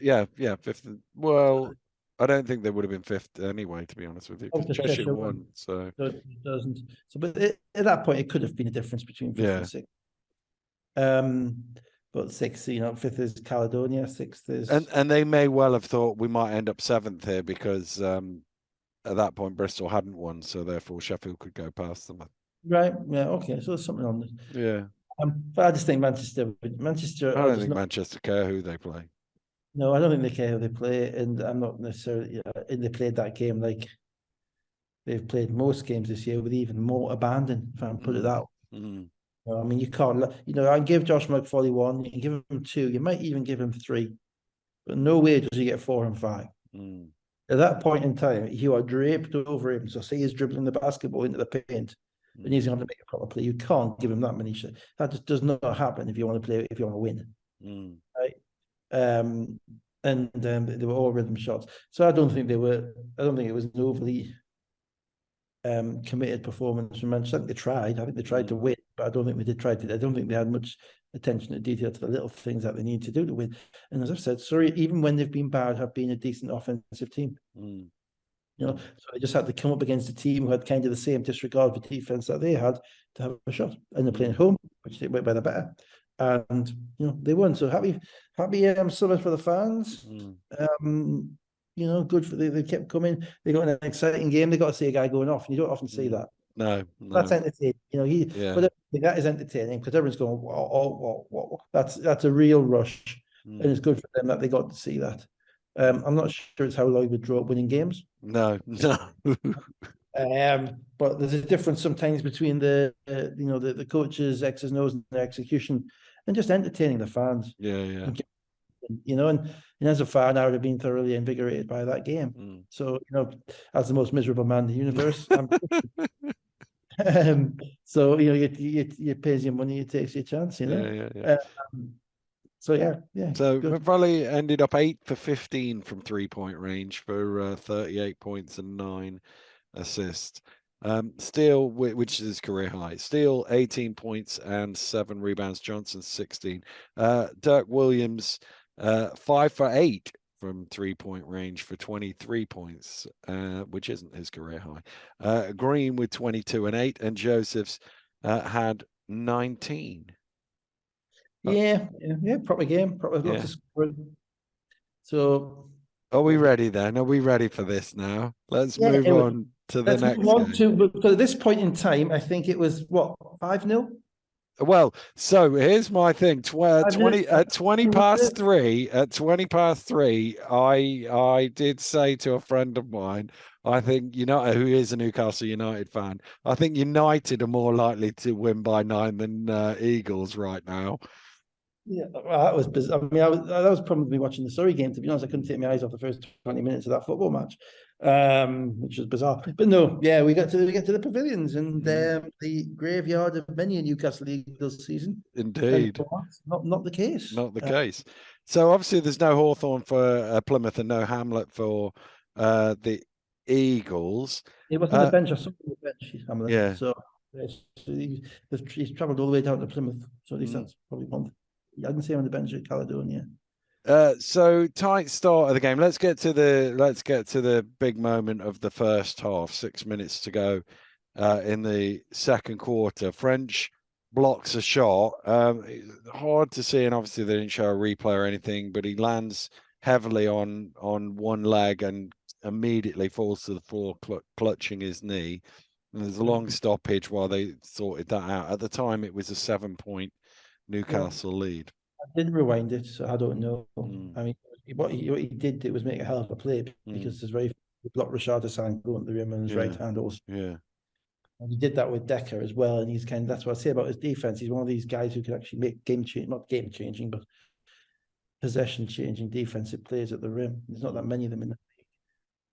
Yeah, 5th. Well, I don't think they would have been 5th anyway, to be honest with you. Cheshire won, so it doesn't. So, but at that point, it could have been a difference between 5th and 6th. But 6th, 5th is Caledonia, 6th is... And they may well have thought we might end up 7th here because at that point Bristol hadn't won, so therefore Sheffield could go past them. Right, yeah, okay, so there's something on this. Yeah. But I just think Manchester... I don't think Manchester care who they play. No, I don't think they care who they play, and I'm not necessarily... they played that game like they've played most games this year with even more abandon, if I can put it that way. I mean, you can't, I can give Josh McFoley 1, you can give him 2, you might even give him 3, but no way does he get 4 and 5. At that point in time, you are draped over him. So say he's dribbling the basketball into the paint and he's going to make a proper play. You can't give him that many shots. That just does not happen if you want to play, if you want to win. Right? And they were all rhythm shots. So I don't think it was an overly committed performance from Manchester. I think they tried to win, but I don't think they had much attention to detail to the little things that they need to do to win. And as I've said, Surrey, even when they've been bad, have been a decent offensive team. So they just had to come up against a team who had kind of the same disregard for defense that they had to have a shot. And they're playing at home, which they went by the better. And they won. So happy summer for the fans. Good for they kept coming. They got an exciting game. They got to see a guy going off, and you don't often see that. No. That's entertaining. But that is entertaining because everyone's going, whoa. That's a real rush, and it's good for them that they got to see that. I'm not sure it's how Lloyd would draw up winning games. No. But there's a difference sometimes between the coaches' X's and O's and their execution, and just entertaining the fans. Yeah. And as a fan, I would have been thoroughly invigorated by that game. So, as the most miserable man in the universe, so you pays your money, you takes your chance, Yeah. So yeah. So McFoley ended up 8 for 15 from 3-point range for 38 points and 9 assists. Steele, which is his career high. Steele 18 points and 7 rebounds. Johnson 16. Dirk Williams 5 for 8 from 3-point range for 23 points, which isn't his career high. Green with 22 and 8, and Josephs had 19. Yeah, proper game, lots of scoring. So, are we ready then? Are we ready for this now? Let's move on to the next game. Because at this point in time, I think it was 5-0. Well, so here's my thing. 20 I at 20 past three, I did say to a friend of mine, I think United, who is a Newcastle United fan, I think United are more likely to win by 9 than Eagles right now. Yeah, well, that was bizarre. I mean, that was probably watching the Surrey game. To be honest, I couldn't take my eyes off the first 20 minutes of that football match, which was bizarre. But no, yeah, we get to the pavilions and the graveyard of many a Newcastle Eagles season, and Indeed. not the case. Not the case. So obviously there's no Hawthorn for Plymouth and no Hamlet for the Eagles. He was on the bench. I saw him on the bench, Hamlet. Yeah. So he's travelled all the way down to Plymouth. So at least that's probably one. I didn't see him on the bench at Caledonia. So tight start of the game. Let's get to the big moment of the first half. 6 minutes to go in the second quarter. French blocks a shot. Hard to see, and obviously they didn't show a replay or anything, but he lands heavily on one leg and immediately falls to the floor, clutching his knee. And there's a long stoppage while they sorted that out. At the time, it was a 7-point Newcastle lead. I didn't rewind it, so I don't know. I mean, what he did was make a hell of a play because there's very blocked Rashad Hassan going to the rim and his right hand also. Yeah. And he did that with Decker as well. And he's that's what I say about his defense. He's one of these guys who can actually make not game changing, but possession changing defensive plays at the rim. There's not that many of them in the league.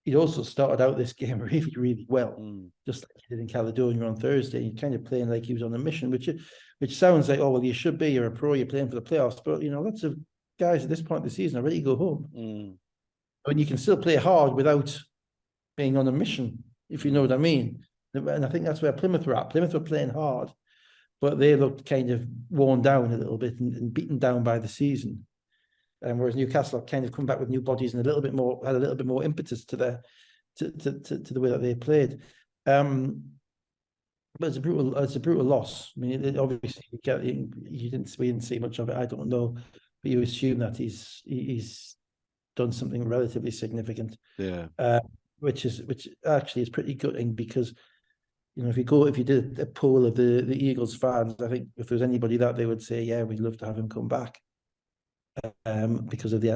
He also started out this game really, really well, just like he did in Caledonia on Thursday. He's kind of playing like he was on a mission, which sounds like, oh, well, you should be. You're a pro. You're playing for the playoffs. But, lots of guys at this point of the season are ready to go home. But you can still play hard without being on a mission, if you know what I mean. And I think that's where Plymouth were at. Plymouth were playing hard, but they looked kind of worn down a little bit and beaten down by the season. Whereas Newcastle kind of come back with new bodies and had a little bit more impetus to the way that they played. But it's a brutal loss. I mean, obviously we didn't see much of it. I don't know, but you assume that he's done something relatively significant. Yeah. Which actually is pretty gutting because if you did a poll of the Eagles fans, I think if there was anybody that they would say, yeah, we'd love to have him come back. Because of the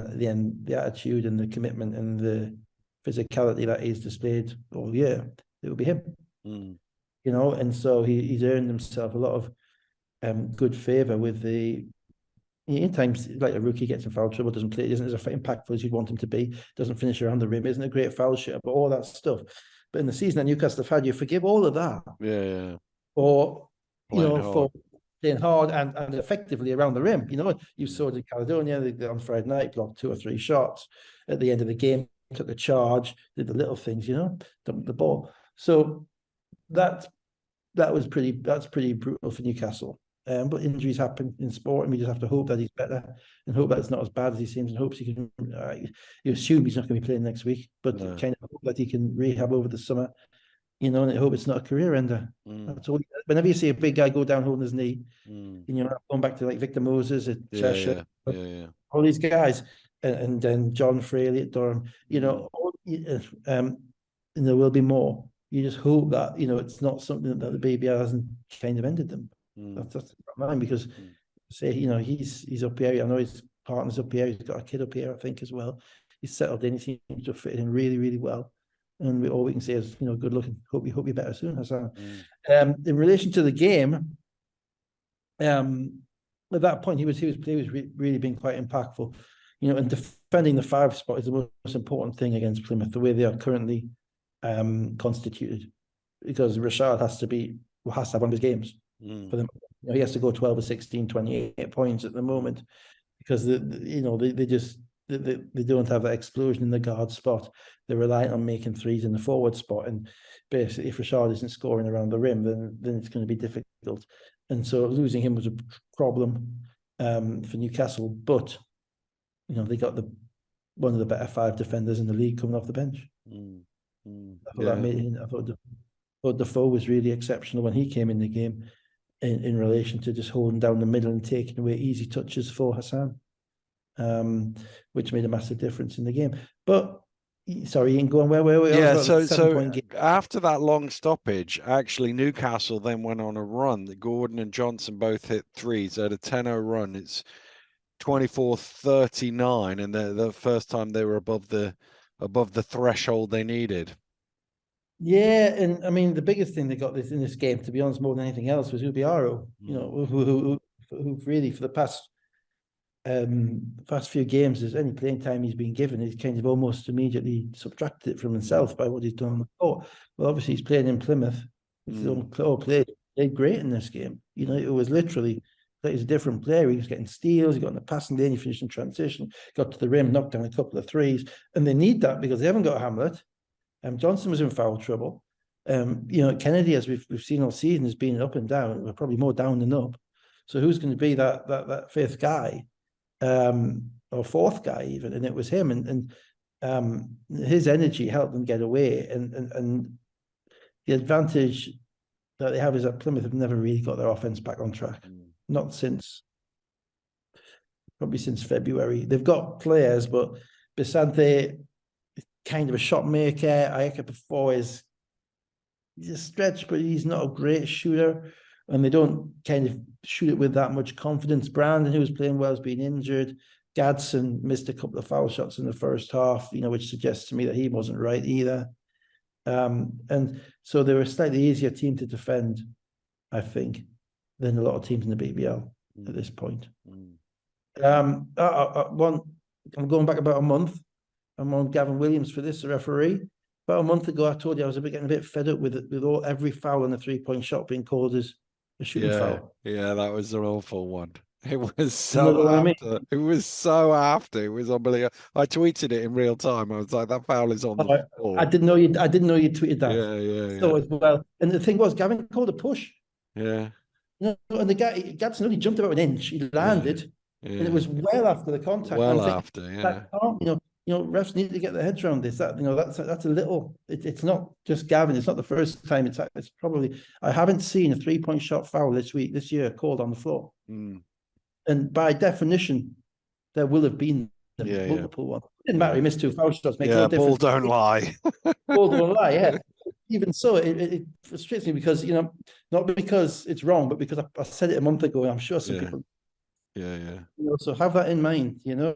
attitude and the commitment and the physicality that he's displayed all year, it would be him. And so he's earned himself a lot of good favour with the. In times like a rookie gets in foul trouble, doesn't play, isn't as impactful as you'd want him to be, doesn't finish around the rim, isn't a great foul shooter, but all that stuff. But in the season that Newcastle have had, you forgive all of that. Yeah. Or for playing hard and effectively around the rim. You saw it in Caledonia on Friday night, blocked 2 or 3 shots at the end of the game, took the charge, did the little things, dumped the ball. So that's pretty brutal for Newcastle. But injuries happen in sport, and we just have to hope that he's better and hope that it's not as bad as he seems, and hopes he can. You assume he's not going to be playing next week, but kind of hope that he can rehab over the summer. And I hope it's not a career ender. That's all. Whenever you see a big guy go down holding his knee, going back to like Victor Moses at Cheshire, all these guys, and then John Fraley at Durham, and there will be more. You just hope that it's not something that the baby hasn't kind of ended them. That's mine because say he's up here. I know his partner's up here. He's got a kid up here, I think, as well. He's settled in. He seems to fit in really, really well. And all we can say is, good looking. Hope you're better soon, Hassan. In relation to the game, at that point he was really being quite impactful. And defending the 5 spot is the most important thing against Plymouth, the way they are currently constituted, because Rashad has to have one of his games for them. He has to go 12 or 16, 28 points at the moment because they don't have that explosion in the guard spot. They're reliant on making threes in the forward spot, and basically, if Rashad isn't scoring around the rim, then it's going to be difficult. And so losing him was a problem for Newcastle. But they got one of the better 5 defenders in the league coming off the bench. I thought Defoe was really exceptional when he came in the game in relation to just holding down the middle and taking away easy touches for Hassan. Which made a massive difference in the game. But Sorry, Ian, go on. Where I was Yeah, about a so 7 point game. after that long stoppage, actually Newcastle then went on a run. Gordon and Johnson both hit threes. They had a 10-0 run. It's 24-39, and the first time they were above the threshold they needed. Yeah, and I mean the biggest thing they got this in this game, to be honest, more than anything else, was Ubiaro. You know, who really for the past few games, there's any playing time he's been given, he's kind of almost immediately subtracted it from himself by what he's done on the court. Well, obviously he's playing in Plymouth. He's played great in this game. You know, it was literally like he's a different player. He was getting steals, he got in the passing lane, he finished in transition, got to the rim, knocked down a couple of threes, and they need that because they haven't got Hamlet. Johnson was in foul trouble. You know, Kennedy, as we've seen all season, has been up and down. We're probably more down than up. So who's going to be that fifth guy? Or fourth guy even, and it was him, and his energy helped them get away, and the advantage that they have is that Plymouth have never really got their offense back on track, not since probably since February. They've got players, but Bisante is kind of a shot maker. Ayeka before is he's a stretch, but he's not a great shooter, and they don't kind of shoot it with that much confidence. Brandon, who was playing well, has been injured. Gadsden missed a couple of foul shots in the first half, you know, which suggests to me that he wasn't right either. And so they were a slightly easier team to defend, I think, than a lot of teams in the BBL at this point. I'm going back about a month. I'm on Gavin Williams for this, the referee. About a month ago, I told you I was getting a bit fed up with every foul on the 3-point shot being called as a shooting foul. Yeah, that was an awful one. It was so after. It was so after. It was unbelievable. I tweeted it in real time. I was like, "That foul is on the floor." I didn't know you. I didn't know you tweeted that. Yeah. As well. And the thing was, Gavin called a push. Yeah. You know, and the guy Gadsden only jumped about an inch. He landed, and it was well after the contact. Well after, yeah. Refs need to get their heads around this. That's a little. It's not just Gavin. It's not the first time. It's probably. I haven't seen a 3-point shot foul this year called on the floor. And by definition, there will have been multiple ones. It didn't matter. He missed 2 foul shots. Makes no difference. Ball don't lie. Ball don't lie. Yeah. Even so, it frustrates me because not because it's wrong, but because I said it a month ago, and I'm sure some people. Yeah. So have that in mind. Now,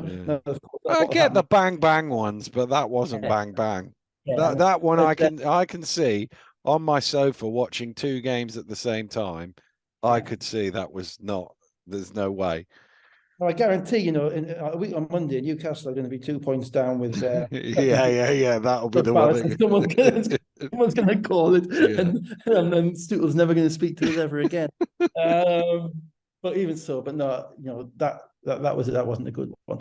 I get the bang bang ones, but that wasn't bang bang. That one I can see on my sofa watching 2 games at the same time. I could see that was not. There's no way. Well, I guarantee, in a week on Monday, Newcastle are going to be 2 points down with. Yeah. That'll be the one. Someone's going to call it, and Stootle's never going to speak to us ever again. But even so, but no, that wasn't a good one.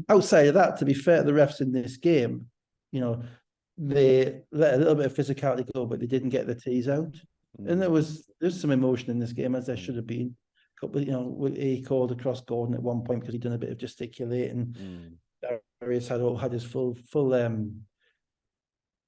Outside of that, to be fair to the refs in this game, they let a little bit of physicality go, but they didn't get the tees out, and there's some emotion in this game, as there should have been. He called across Gordon at one point because he'd done a bit of gesticulating. Darius had his full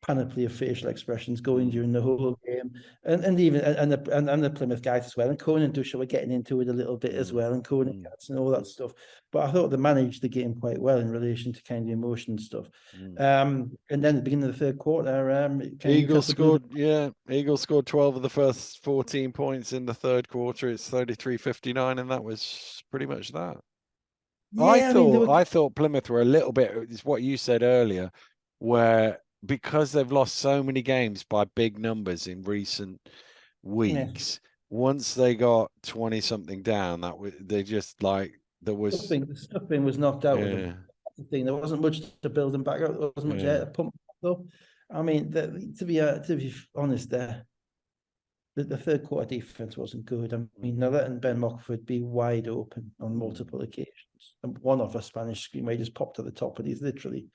panoply of facial expressions going during the whole game, and the Plymouth guys as well, and Cohen and Dusha were getting into it a little bit as well, and Cohen and Katz and all that stuff. But I thought they managed the game quite well in relation to kind of emotion stuff. And then at the beginning of the third quarter, Eagles scored 12 of the first 14 points in the third quarter. It's 33-59, and that was pretty much that. Yeah, I thought Plymouth were a little bit. It's what you said earlier, where because they've lost so many games by big numbers in recent weeks, once they got 20 something down, the stuffing was knocked out of them. That's the thing. There wasn't much to build them back up. There wasn't much air to pump up. I mean, to be honest, the third quarter defense wasn't good. I mean, they're letting Ben Mockford be wide open on multiple occasions. And one off a Spanish screen where he just popped to the top, and he's literally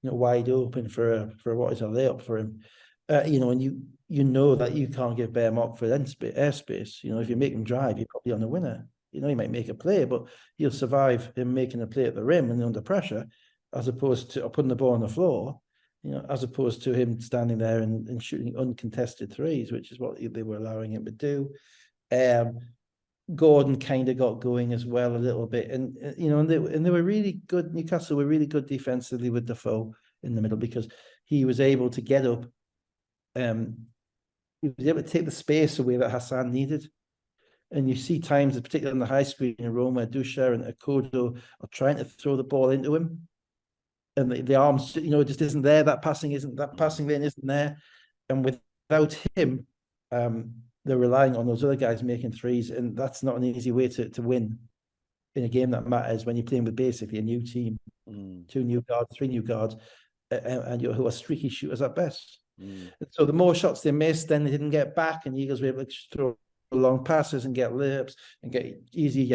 wide open for what is a layup for him. And you know that you can't give Bear Mockford airspace. If you make him drive, you're probably on a winner. He might make a play, but he'll survive him making a play at the rim and under pressure, as opposed to putting the ball on the floor, as opposed to him standing there and shooting uncontested threes, which is what they were allowing him to do. Gordon kind of got going as well a little bit, and they were really good. Newcastle were really good defensively with Defoe in the middle, because he was able to get up. He was able to take the space away that Hassan needed. And you see times, particularly on the high screen in Rome, where Dusha and Akodo are trying to throw the ball into him, and the arms, just isn't there. That passing lane isn't there, and without him, they're relying on those other guys making threes, and that's not an easy way to win in a game that matters when you're playing with basically a new team, 2 new guards, 3 new guards, and who are streaky shooters at best. So the more shots they missed, then they didn't get back, and the Eagles were able to throw long passes and get layups and get easy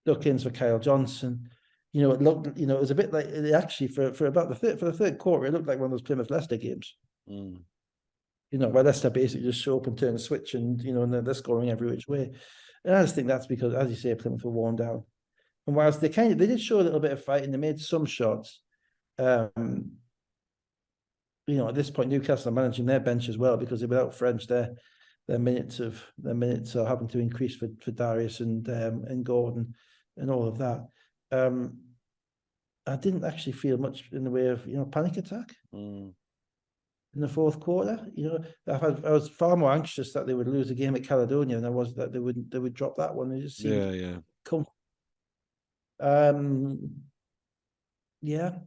duck-ins for Kyle Johnson. It looked, it was a bit like, actually for about the third quarter, it looked like one of those Plymouth Leicester games. Where Leicester basically just show up and turn a switch, and and they're scoring every which way. And I just think that's because, as you say, Plymouth were worn down. And whilst they did show a little bit of fight and they made some shots, at this point, Newcastle are managing their bench as well, because without French, their minutes are having to increase for Darius and Gordon and all of that. I didn't actually feel much in the way of panic attack in the fourth quarter. I was far more anxious that they would lose a game at Caledonia than I was that they would drop that one. They just seemed comfortable.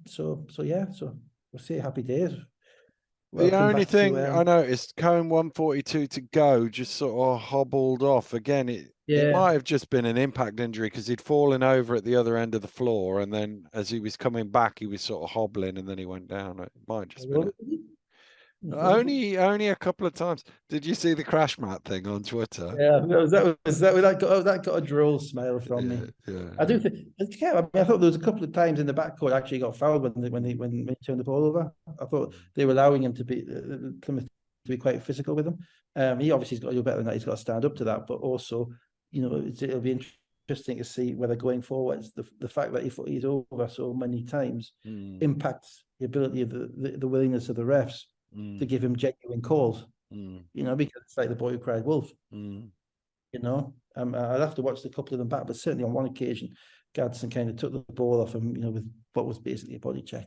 So we'll say happy days. The only thing I noticed, Cone 142 to go, just sort of hobbled off again. It might have just been an impact injury, because he'd fallen over at the other end of the floor, and then as he was coming back, he was sort of hobbling, and then he went down. It might have just been it. Only a couple of times. Did you see the crash mat thing on Twitter? Yeah, that got a droll smile from me. Yeah. I do think. I thought there was a couple of times in the backcourt actually got fouled when he turned the ball over. I thought they were allowing him to be Plymouth to be quite physical with him. He obviously has got to do better than that. He's got to stand up to that. But also, it'll be interesting to see whether going forward the fact that he's over so many times impacts the ability of the willingness of the refs to give him genuine calls, because it's like the boy who cried wolf. I'd have to watch the couple of them back, but certainly on one occasion, Gadsden kind of took the ball off him, with what was basically a body check.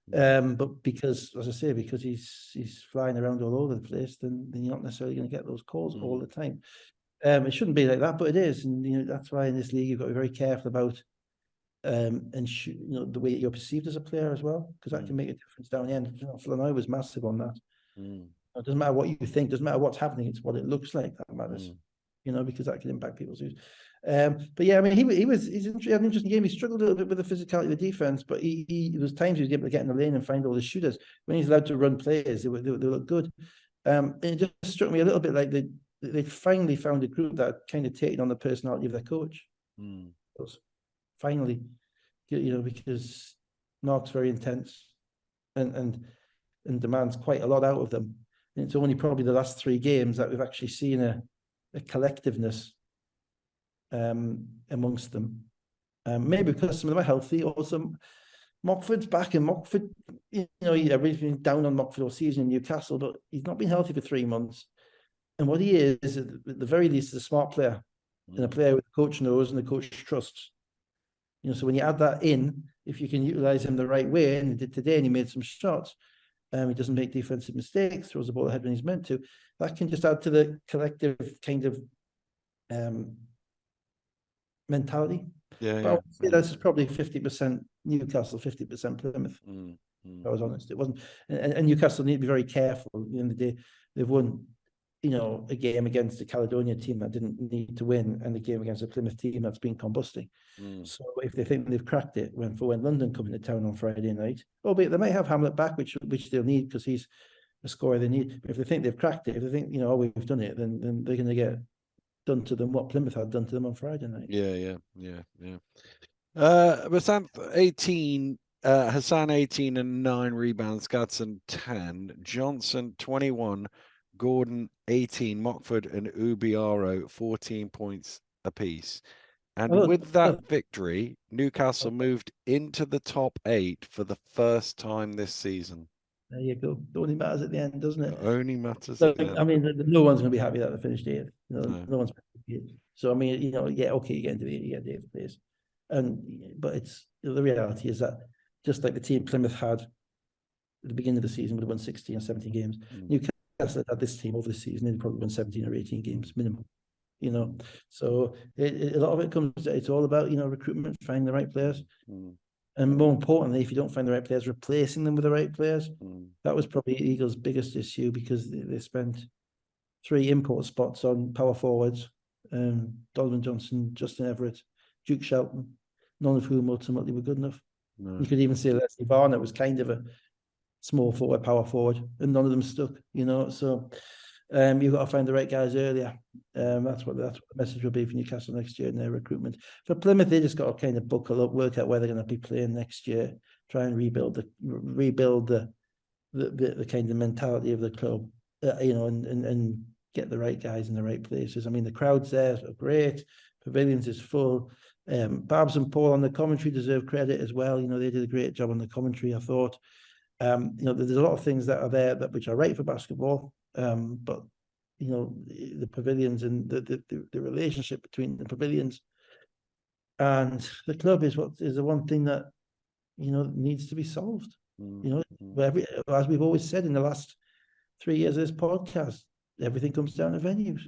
But because, as I say, because he's flying around all over the place, then you're not necessarily going to get those calls all the time. It shouldn't be like that, but it is, and that's why in this league you've got to be very careful about the way you're perceived as a player as well, because that can make a difference down the end. Flanoy was massive on that. It doesn't matter what you think, doesn't matter what's happening, it's what it looks like that matters. Because that can impact people's views. But yeah, I mean, he's an interesting game. He struggled a little bit with the physicality of the defense, but there was times he was able to get in the lane and find all the shooters. When he's allowed to run plays, they look good. It just struck me a little bit like they finally found a group that kind of taken on the personality of their coach. Finally, because Knock's very intense and demands quite a lot out of them. And it's only probably the last 3 games that we've actually seen a collectiveness amongst them. Maybe because some of them are healthy, or some Mockford's back, and Mockford, everybody's been down on Mockford all season in Newcastle, but he's not been healthy for 3 months. And what he is at the very least, is a smart player, and a player with the coach knows and the coach trusts. So when you add that in, if you can utilize him the right way, and he did today, and he made some shots, he doesn't make defensive mistakes, throws the ball ahead when he's meant to, that can just add to the collective kind of mentality. But I would say this is probably 50% Newcastle, 50% Plymouth. If I was honest, it wasn't. And Newcastle need to be very careful. At the end of the day, they've won, a game against the Caledonia team that didn't need to win, and the game against a Plymouth team that's been combusting. So if they think they've cracked it, when London come into town on Friday night, albeit they might have Hamlet back, which they'll need because he's a scorer they need. But if they think they've cracked it, if they think we've done it, then they're going to get done to them what Plymouth had done to them on Friday night. Yeah. Hassan 18 and 9 rebounds, Gadsden 10, Johnson 21, Gordon 18, Mockford and Ubiaro 14 points apiece. And with that victory, Newcastle moved into the top 8 for the first time this season. There you go. It only matters at the end, doesn't it? It only matters at the end. I mean, no one's going to be happy that they finished 8th. No one's happy. So, I mean, okay, you get into the 8th, you get 8th place. But it's the reality is that just like the team Plymouth had at the beginning of the season would have won 16 or 17 games. Newcastle had this team over the season, they'd probably won 17 or 18 games minimum. So a lot of it it's all about, recruitment, finding the right players. And more importantly, if you don't find the right players, replacing them with the right players. That was probably Eagles' biggest issue, because they spent 3 import spots on power forwards, Donovan Johnson, Justin Everett, Duke Shelton, none of whom ultimately were good enough. You could even say Leslie Varner was kind of a small forward, power forward, and none of them stuck, so you've got to find the right guys earlier. That's what the message will be for Newcastle next year in their recruitment. For Plymouth, they just got to kind of buckle up, work out where they're going to be playing next year, try and rebuild the kind of mentality of the club, and get the right guys in the right places. I mean, the crowds there are great. Pavilions is full. Babs and Paul on the commentary deserve credit as well. They did a great job on the commentary, I thought. There's a lot of things that are there which are right for basketball. But the pavilions and the relationship between the pavilions and the club is the one thing that needs to be solved. As we've always said in the last 3 years of this podcast, everything comes down to venues.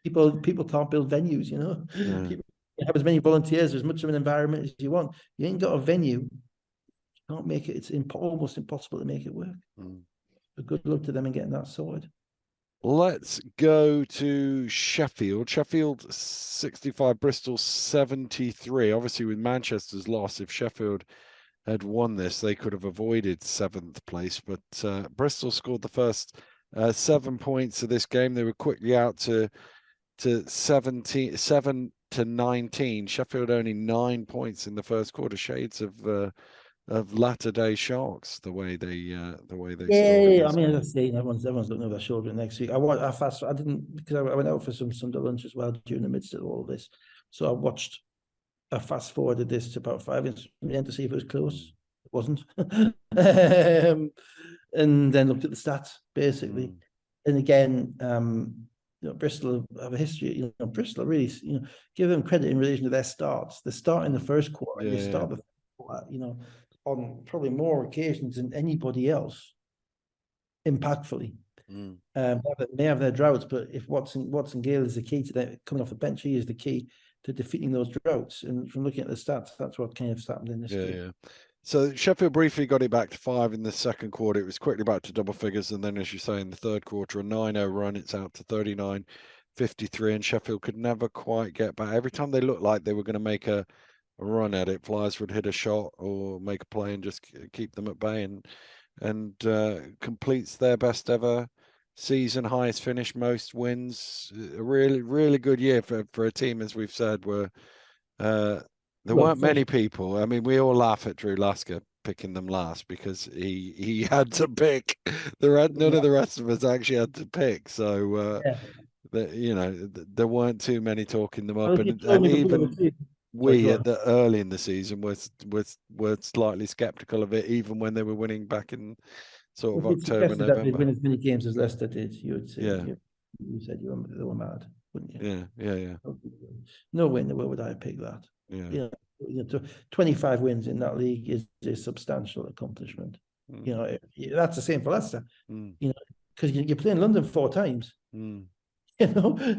People can't build venues. People have as many volunteers, as much of an environment as you want. You ain't got a venue, can't make it. It's almost impossible to make it work. But good luck to them in getting that sorted. Let's go to Sheffield. Sheffield 65, Bristol 73. Obviously, with Manchester's loss, if Sheffield had won this, they could have avoided 7th place. But Bristol scored the first 7 points of this game. They were quickly out to 7 to 19. Sheffield only 9 points in the first quarter. Shades of latter-day Sharks, the way they started. I mean, as I say, everyone's looking over their shoulder next week. I didn't, because I went out for some Sunday lunch as well during the midst of all of this. So I fast forwarded this to about 5 minutes to see if it was close. It wasn't. And then looked at the stats basically. And again, Bristol have a history. Bristol really, give them credit in relation to their starts. They start in the first quarter. They start the quarter, on probably more occasions than anybody else, impactfully. They have their droughts, but if Watson Gale is the key to them coming off the bench, he is the key to defeating those droughts. And from looking at the stats, that's what kind of happened in this game. So Sheffield briefly got it back to 5 in the second quarter. It was quickly back to double figures, and then, as you say, in the third quarter, a 9-0 run. It's out to 39-53, and Sheffield could never quite get back. Every time they looked like they were going to make a run at it, Flyers would hit a shot or make a play and just keep them at bay, and completes their best ever season, highest finish, most wins. A really, really good year for a team, as we've said, where there weren't many people. I mean, we all laugh at Drew Lasker picking them last because he had to pick. None of the rest of us actually had to pick. So there weren't too many talking them up, and even we at the early in the season was slightly skeptical of it, even when they were winning back in sort of October, November. That they'd win as many games as Leicester did, you would say. You said they were mad, wouldn't you? Yeah. No way in the world would I pick that. 25 wins in that league is a substantial accomplishment. That's the same for Leicester. Because you're playing London 4 times.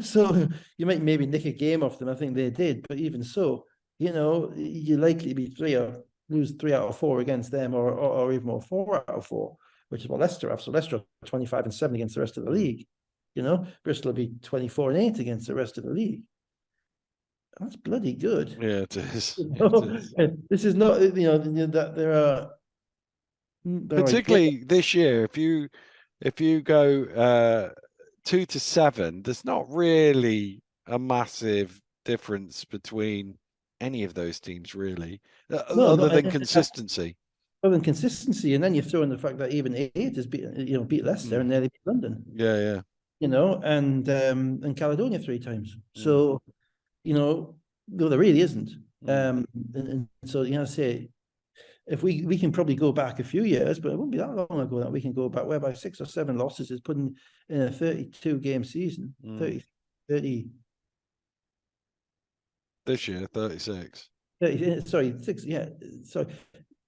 So you might maybe nick a game off them. I think they did, but even so, you're likely to be lose 3 out of 4 against them, or even more 4 out of 4, which is what Leicester have. So Leicester are 25-7 against the rest of the league. Bristol will be 24-8 against the rest of the league. That's bloody good. Yeah, it is. This is not, that there are particularly this year. If you go 2 to 7, there's not really a massive difference between any of those teams, really, other than consistency. Other than consistency, and then you throw in the fact that even 8 has beat Leicester and nearly beat London. Yeah. And Caledonia 3 times. So, no, there really isn't. And so, say, if we can probably go back a few years, but it won't be that long ago that we can go back, whereby 6 or 7 losses is putting in a 32-game season, 30. This year, 36. 30, sorry, 6. Yeah, sorry.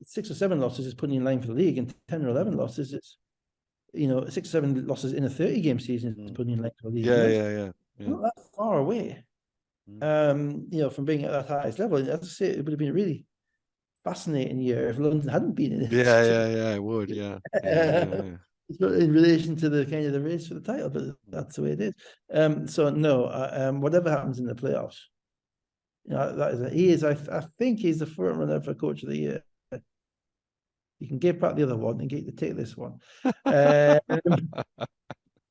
6 or 7 losses is putting you in line for the league, and 10 or 11 losses is, 6 or 7 losses in a 30-game season is putting you in line for the league. Yeah. Not that far away, from being at that highest level. And as I say, it would have been a really fascinating year if London hadn't been in it. Yeah, it would, yeah. In relation to the kind of the race for the title, but that's the way it is. So no, whatever happens in the playoffs, I think he's the front runner for coach of the year. You can give back the other one and get to take this one.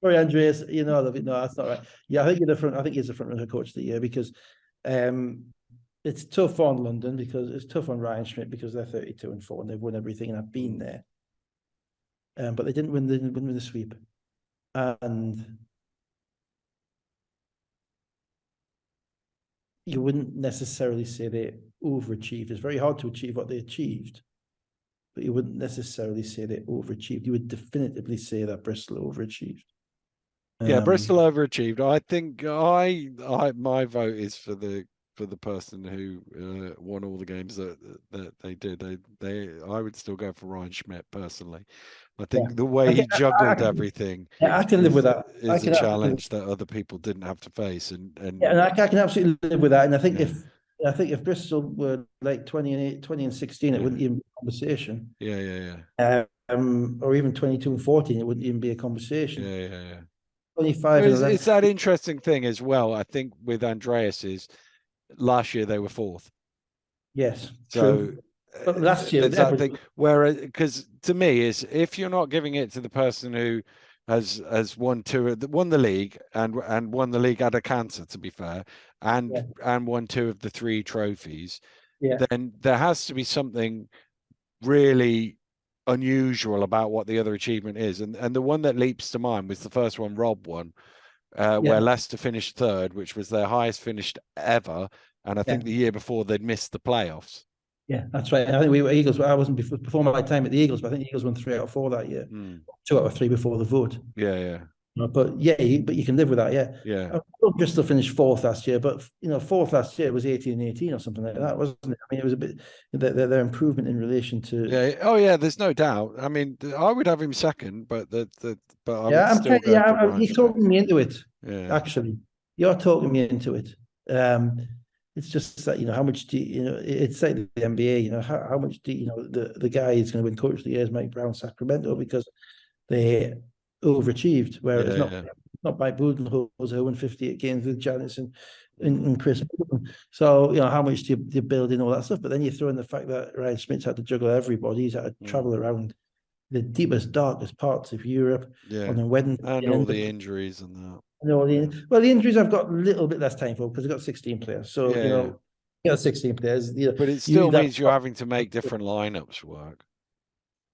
Sorry, Andreas, I love it. No, that's not right. Yeah, I think he's the front runner coach of the year because it's tough on London, because it's tough on Ryan Schmidt because they're 32-4 and they've won everything and I've been there. But they didn't win the sweep. And you wouldn't necessarily say they overachieved. It's very hard to achieve what they achieved, but you wouldn't necessarily say they overachieved. You would definitively say that Bristol overachieved. Yeah, Bristol overachieved. I think my vote is for the person who won all the games that they did. I would still go for Ryan Schmidt personally. I think the way he juggled everything. Yeah, I can live with that. Is a challenge that other people didn't have to face, and I can absolutely live with that. And I think if Bristol were like 20 and 16, it wouldn't even be a conversation. Yeah. Or even 22 and 14, it wouldn't even be a conversation. Yeah. 25. It's that interesting thing as well. I think with Andreas is last year they were 4th. Yes, so true. But last year, it's that thing. Whereas, because to me, is if you're not giving it to the person who has won the league and won the league at a canter, to be fair, and won 2 of the 3 trophies, then there has to be something really unusual about what the other achievement is. And the one that leaps to mind was the first one Rob won, where Leicester finished 3rd, which was their highest finished ever. And I think the year before they'd missed the playoffs. Yeah, that's right. I think we were Eagles. I wasn't before my time at the Eagles, but I think the Eagles won 3 out of 4 that year. 2 out of 3 before the vote. Yeah. But you can live with that. Yeah. Bristol finished 4th last year, but 4th last year was 18-18 or something like that, wasn't it? I mean, it was a bit their improvement in relation to. Yeah. Oh yeah. There's no doubt. I mean, I would have him second, but I would still go for Ryan You're talking me into it. Yeah. Actually, you're talking me into it. It's just that how much do it's like the NBA. How much do the guy who's going to win Coach of the Year is Mike Brown, Sacramento, because they overachieved. Where it's not Mike Budenholzer who won 58 games with Giannis and Chris Middleton. So how much do you build in all that stuff? But then you throw in the fact that Ryan Smith's had to juggle everybody. He's had to travel around the deepest, darkest parts of Europe on a wedding, and all the injuries and that. The injuries I've got a little bit less time for because I've got 16 players. So you got 16 players. But it still means you're having to make different lineups work.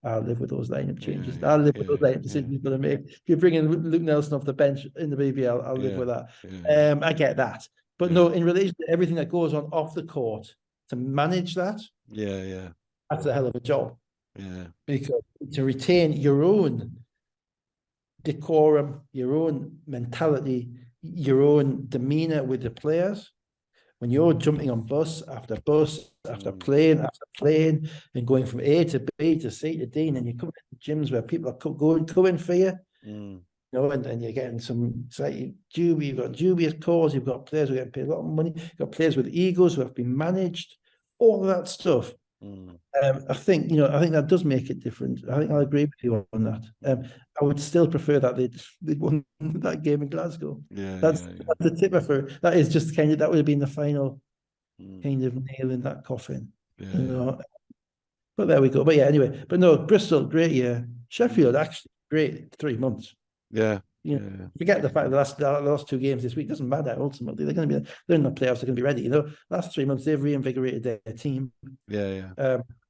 I'll live with those lineup changes. I'll live with those lineup decisions you're going to make. If you're bringing Luke Nelson off the bench in the BBL, I'll live with that. I get that. But no, in relation to everything that goes on off the court, to manage that, that's a hell of a job. Yeah. Because to retain your own decorum, your own mentality, your own demeanor with the players, when you're jumping on bus after plane after plane and going from A to B to C to D, and you come to gyms where people are coming for you, and you're getting some you've got dubious calls, you've got players who are getting paid a lot of money, you've got players with egos who have been managed, all of that stuff. I think that does make it different. I think I'll agree with you on that. I would still prefer that they'd won that game in Glasgow. That's the tip for that is just that would have been the final kind of nail in that coffin. But there we go. But anyway. But no, Bristol, great year. Sheffield, actually great 3 months. Forget the fact the last 2 games this week doesn't matter. Ultimately, they're in the playoffs. They're going to be ready. Last 3 months they've reinvigorated their team.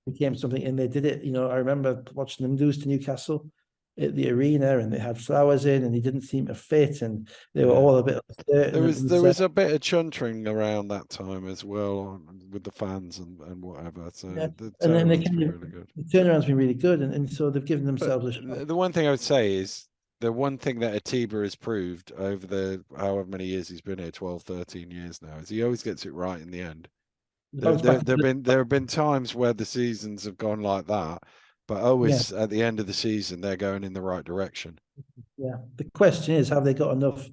Became something, and they did it. I remember watching them lose to Newcastle at the arena, and they had Flowers in, and he didn't seem to fit, and they were all a bit. There was a bit of chuntering around that time as well with the fans and whatever. So the turnaround's been really good. The turnaround's been really good, and so they've given themselves a shot. The one thing I would say is the one thing that Atiba has proved over the however many years he's been here, 12, 13 years now, is he always gets it right in the end. There have been times where the seasons have gone like that, but always at the end of the season they're going in the right direction. Yeah. The question is, have they got enough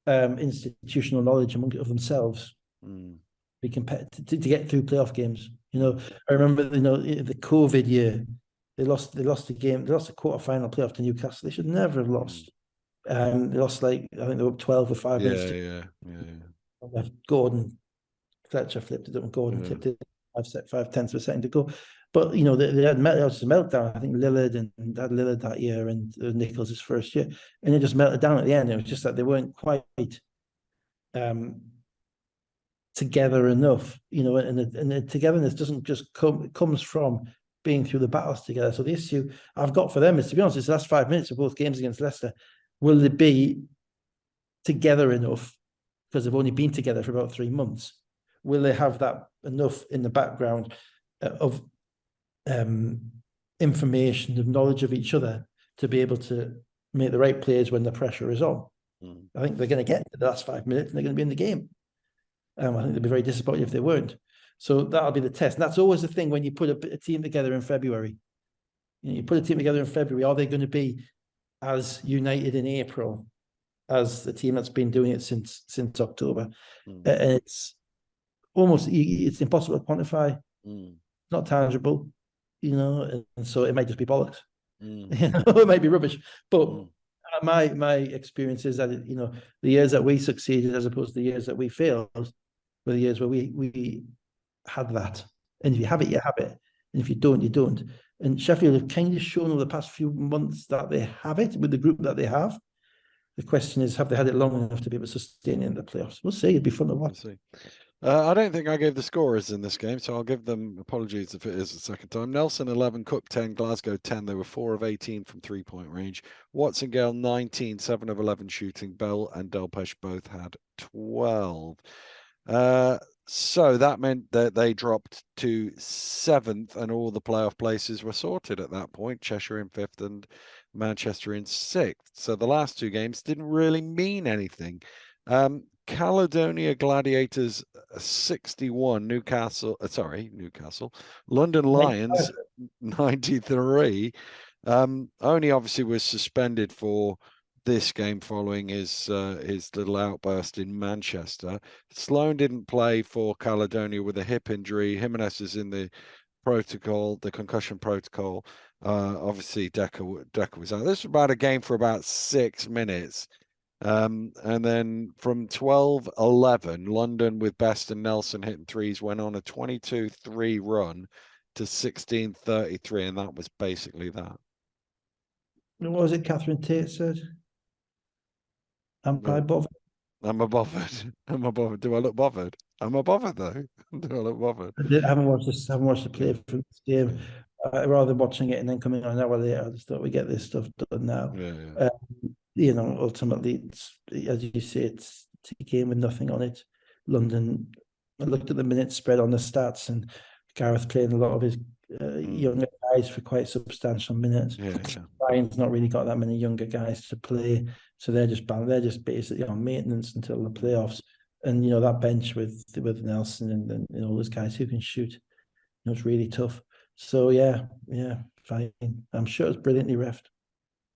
institutional knowledge of themselves be competitive to get through playoff games? You know, I remember the COVID year, they lost a game, they lost a quarterfinal playoff to Newcastle. They should never have lost. They lost I think they were up 12 or 5 minutes. Yeah. Gordon Fletcher flipped it up and Gordon tipped it 5/10 of a second to go. But they had a meltdown. I think Lillard and had Lillard that year, and Nichols' first year, and they just melted down at the end. It was just that they weren't quite together enough, and the togetherness doesn't just come; it comes from being through the battles together. So the issue I've got for them is, to be honest, it's the last 5 minutes of both games against Leicester. Will they be together enough because they've only been together for about 3 months? Will they have that enough in the background of information, of knowledge of each other to be able to make the right plays when the pressure is on? I think they're going to get to the last 5 minutes and they're going to be in the game. I think they'd be very disappointed if they weren't. So that'll be the test. And that's always the thing when you put a team together in February. You put a team together in February, are they going to be as united in April as the team that's been doing it since October? And it's impossible to quantify. Not tangible, and so it might just be bollocks. It might be rubbish. But my experience is that the years that we succeeded as opposed to the years that we failed were the years where we had that. And if you have it, you have it. And if you don't, you don't. And Sheffield have kind of shown over the past few months that they have it with the group that they have. The question is, have they had it long enough to be able to sustain it in the playoffs? We'll see. It'd be fun to watch. We'll see. I don't think I gave the scorers in this game, so I'll give them apologies if it is the second time. Nelson 11, Cook 10, Glasgow 10. They were 4 of 18 from 3-point range. Watson Gale 19, 7 of 11 shooting. Bell and Delpesh both had 12. So that meant that they dropped to 7th, and all the playoff places were sorted at that point. Cheshire in 5th and Manchester in 6th. So the last 2 games didn't really mean anything. Caledonia Gladiators 61, Newcastle. London Lions 93. Only obviously was suspended for this game following his little outburst in Manchester. Sloan didn't play for Caledonia with a hip injury. Jimenez is in the protocol, the concussion protocol. Obviously Decker was out. This was about a game for about 6 minutes. And then from 12-11, London with Best and Nelson hitting threes went on a 22-3 run to 16-33, and that was basically that. What was it Catherine Tate said? I'm bothered. I'm bothered. I'm bothered. Do I look bothered? I'm bothered though. Do I look bothered? I haven't watched the play from this game. Rather than watching it and then coming on an hour later, I just thought we get this stuff done now. Ultimately, as you say, it's a game with nothing on it. London, I looked at the minutes spread on the stats, and Gareth playing a lot of his younger guys for quite substantial minutes. Ryan's not really got that many younger guys to play, so they're just basically on maintenance until the playoffs. And that bench with Nelson and all those guys who can shoot, it's really tough. So yeah, fine. I'm sure it's brilliantly reffed.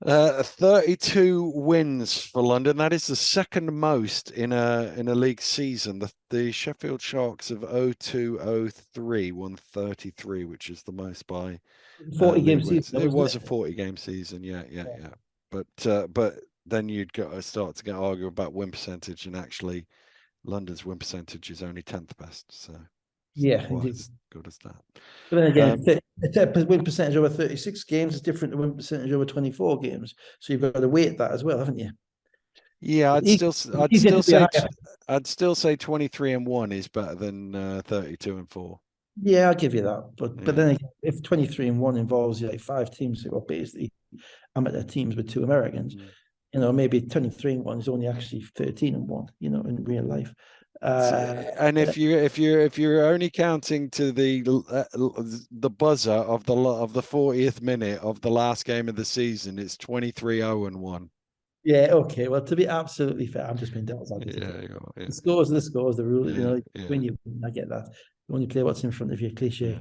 32 wins for London. That is the second most in a league season. The Sheffield Sharks of 02-03 won 33, which is the most by 40 game season. It was a 40-game season. Yeah. But then you'd start to get argue about win percentage, and actually London's win percentage is only 10th best. So yeah, quite as good as that. But then again, win percentage over 36 games is different to win percentage over 24 games. So you've got to weight that as well, haven't you? Yeah, I'd still say 23-1 is better than 32-4. Yeah, I'll give you that. But then again, if 23-1 involves like 5 teams who are basically amateur teams with 2 Americans, maybe 23-1 is only actually 13-1, in real life. And if you're only counting to the buzzer of the 40th minute of the last game of the season, it's 23-0-1. Yeah, okay. Well, to be absolutely fair, I'm just being devil's advocate. The scores, the rule. When you, I get that. You only play what's in front of you, cliche.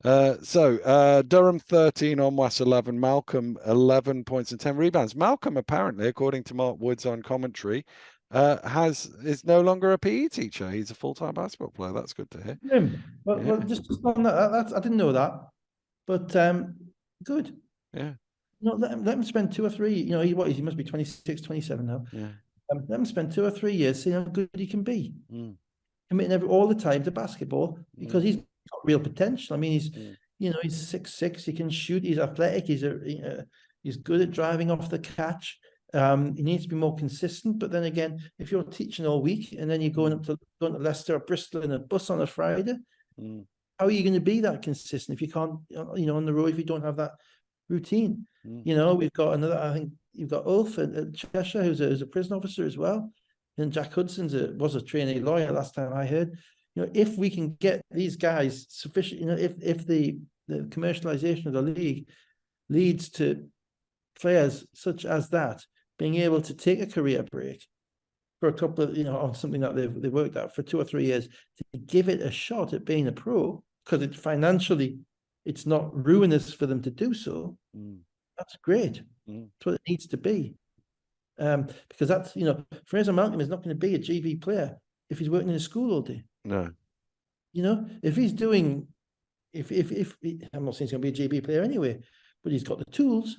Durham 13 on West 11, Malcolm 11 points and 10 rebounds. Malcolm, apparently, according to Mark Woods on commentary, is no longer a PE teacher. He's a full-time basketball player. That's good to hear. Well, just on that, I didn't know that, but good. Yeah. No, let him spend 2 or 3. You know, he must be 26, 27 now. Yeah. Let him spend 2 or 3 years, see how good he can be. Committing all the time to basketball because he's got real potential. I mean, he's he's 6'6", he can shoot, he's athletic, he's good at driving off the catch. He needs to be more consistent. But then again, if you're teaching all week and then you're going to Leicester or Bristol in a bus on a Friday, how are you going to be that consistent if you can't, on the road, if you don't have that routine? We've got another. I think you've got Ulf at Cheshire, who's a prison officer as well. And Jack Hudson's was a trainee lawyer last time I heard. If we can get these guys sufficient, if the commercialization of the league leads to players such as that being able to take a career break for a couple of, on something that they've worked at for 2 or 3 years, to give it a shot at being a pro, because it's not ruinous for them to do so. That's great. That's what it needs to be. Because that's, Fraser Malcolm is not going to be a GB player if he's working in a school all day. No. If he's doing, if I'm not saying he's going to be a GB player anyway, but he's got the tools,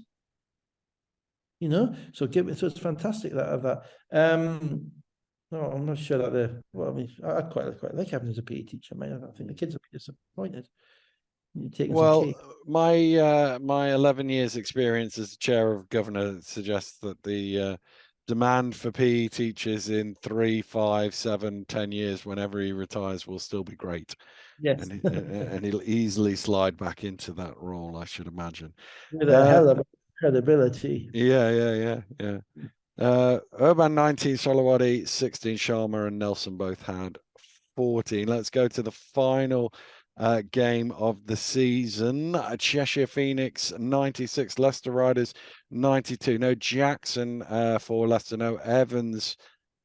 so it's fantastic that. No, I'm not sure that I'd quite like having as a PE teacher. I think the kids will be disappointed. My 11 years experience as chair of governor suggests that the demand for PE teachers in 3, 5, 7, 10 years, whenever he retires, will still be great. Yes. And he'll easily slide back into that role, I should imagine. With a hell of credibility. Yeah. Urban 19, Shalawadi 16, Sharma and Nelson both had 14. Let's go to the final game of the season. Cheshire Phoenix 96, Leicester Riders 92. No Jackson for Leicester, no Evans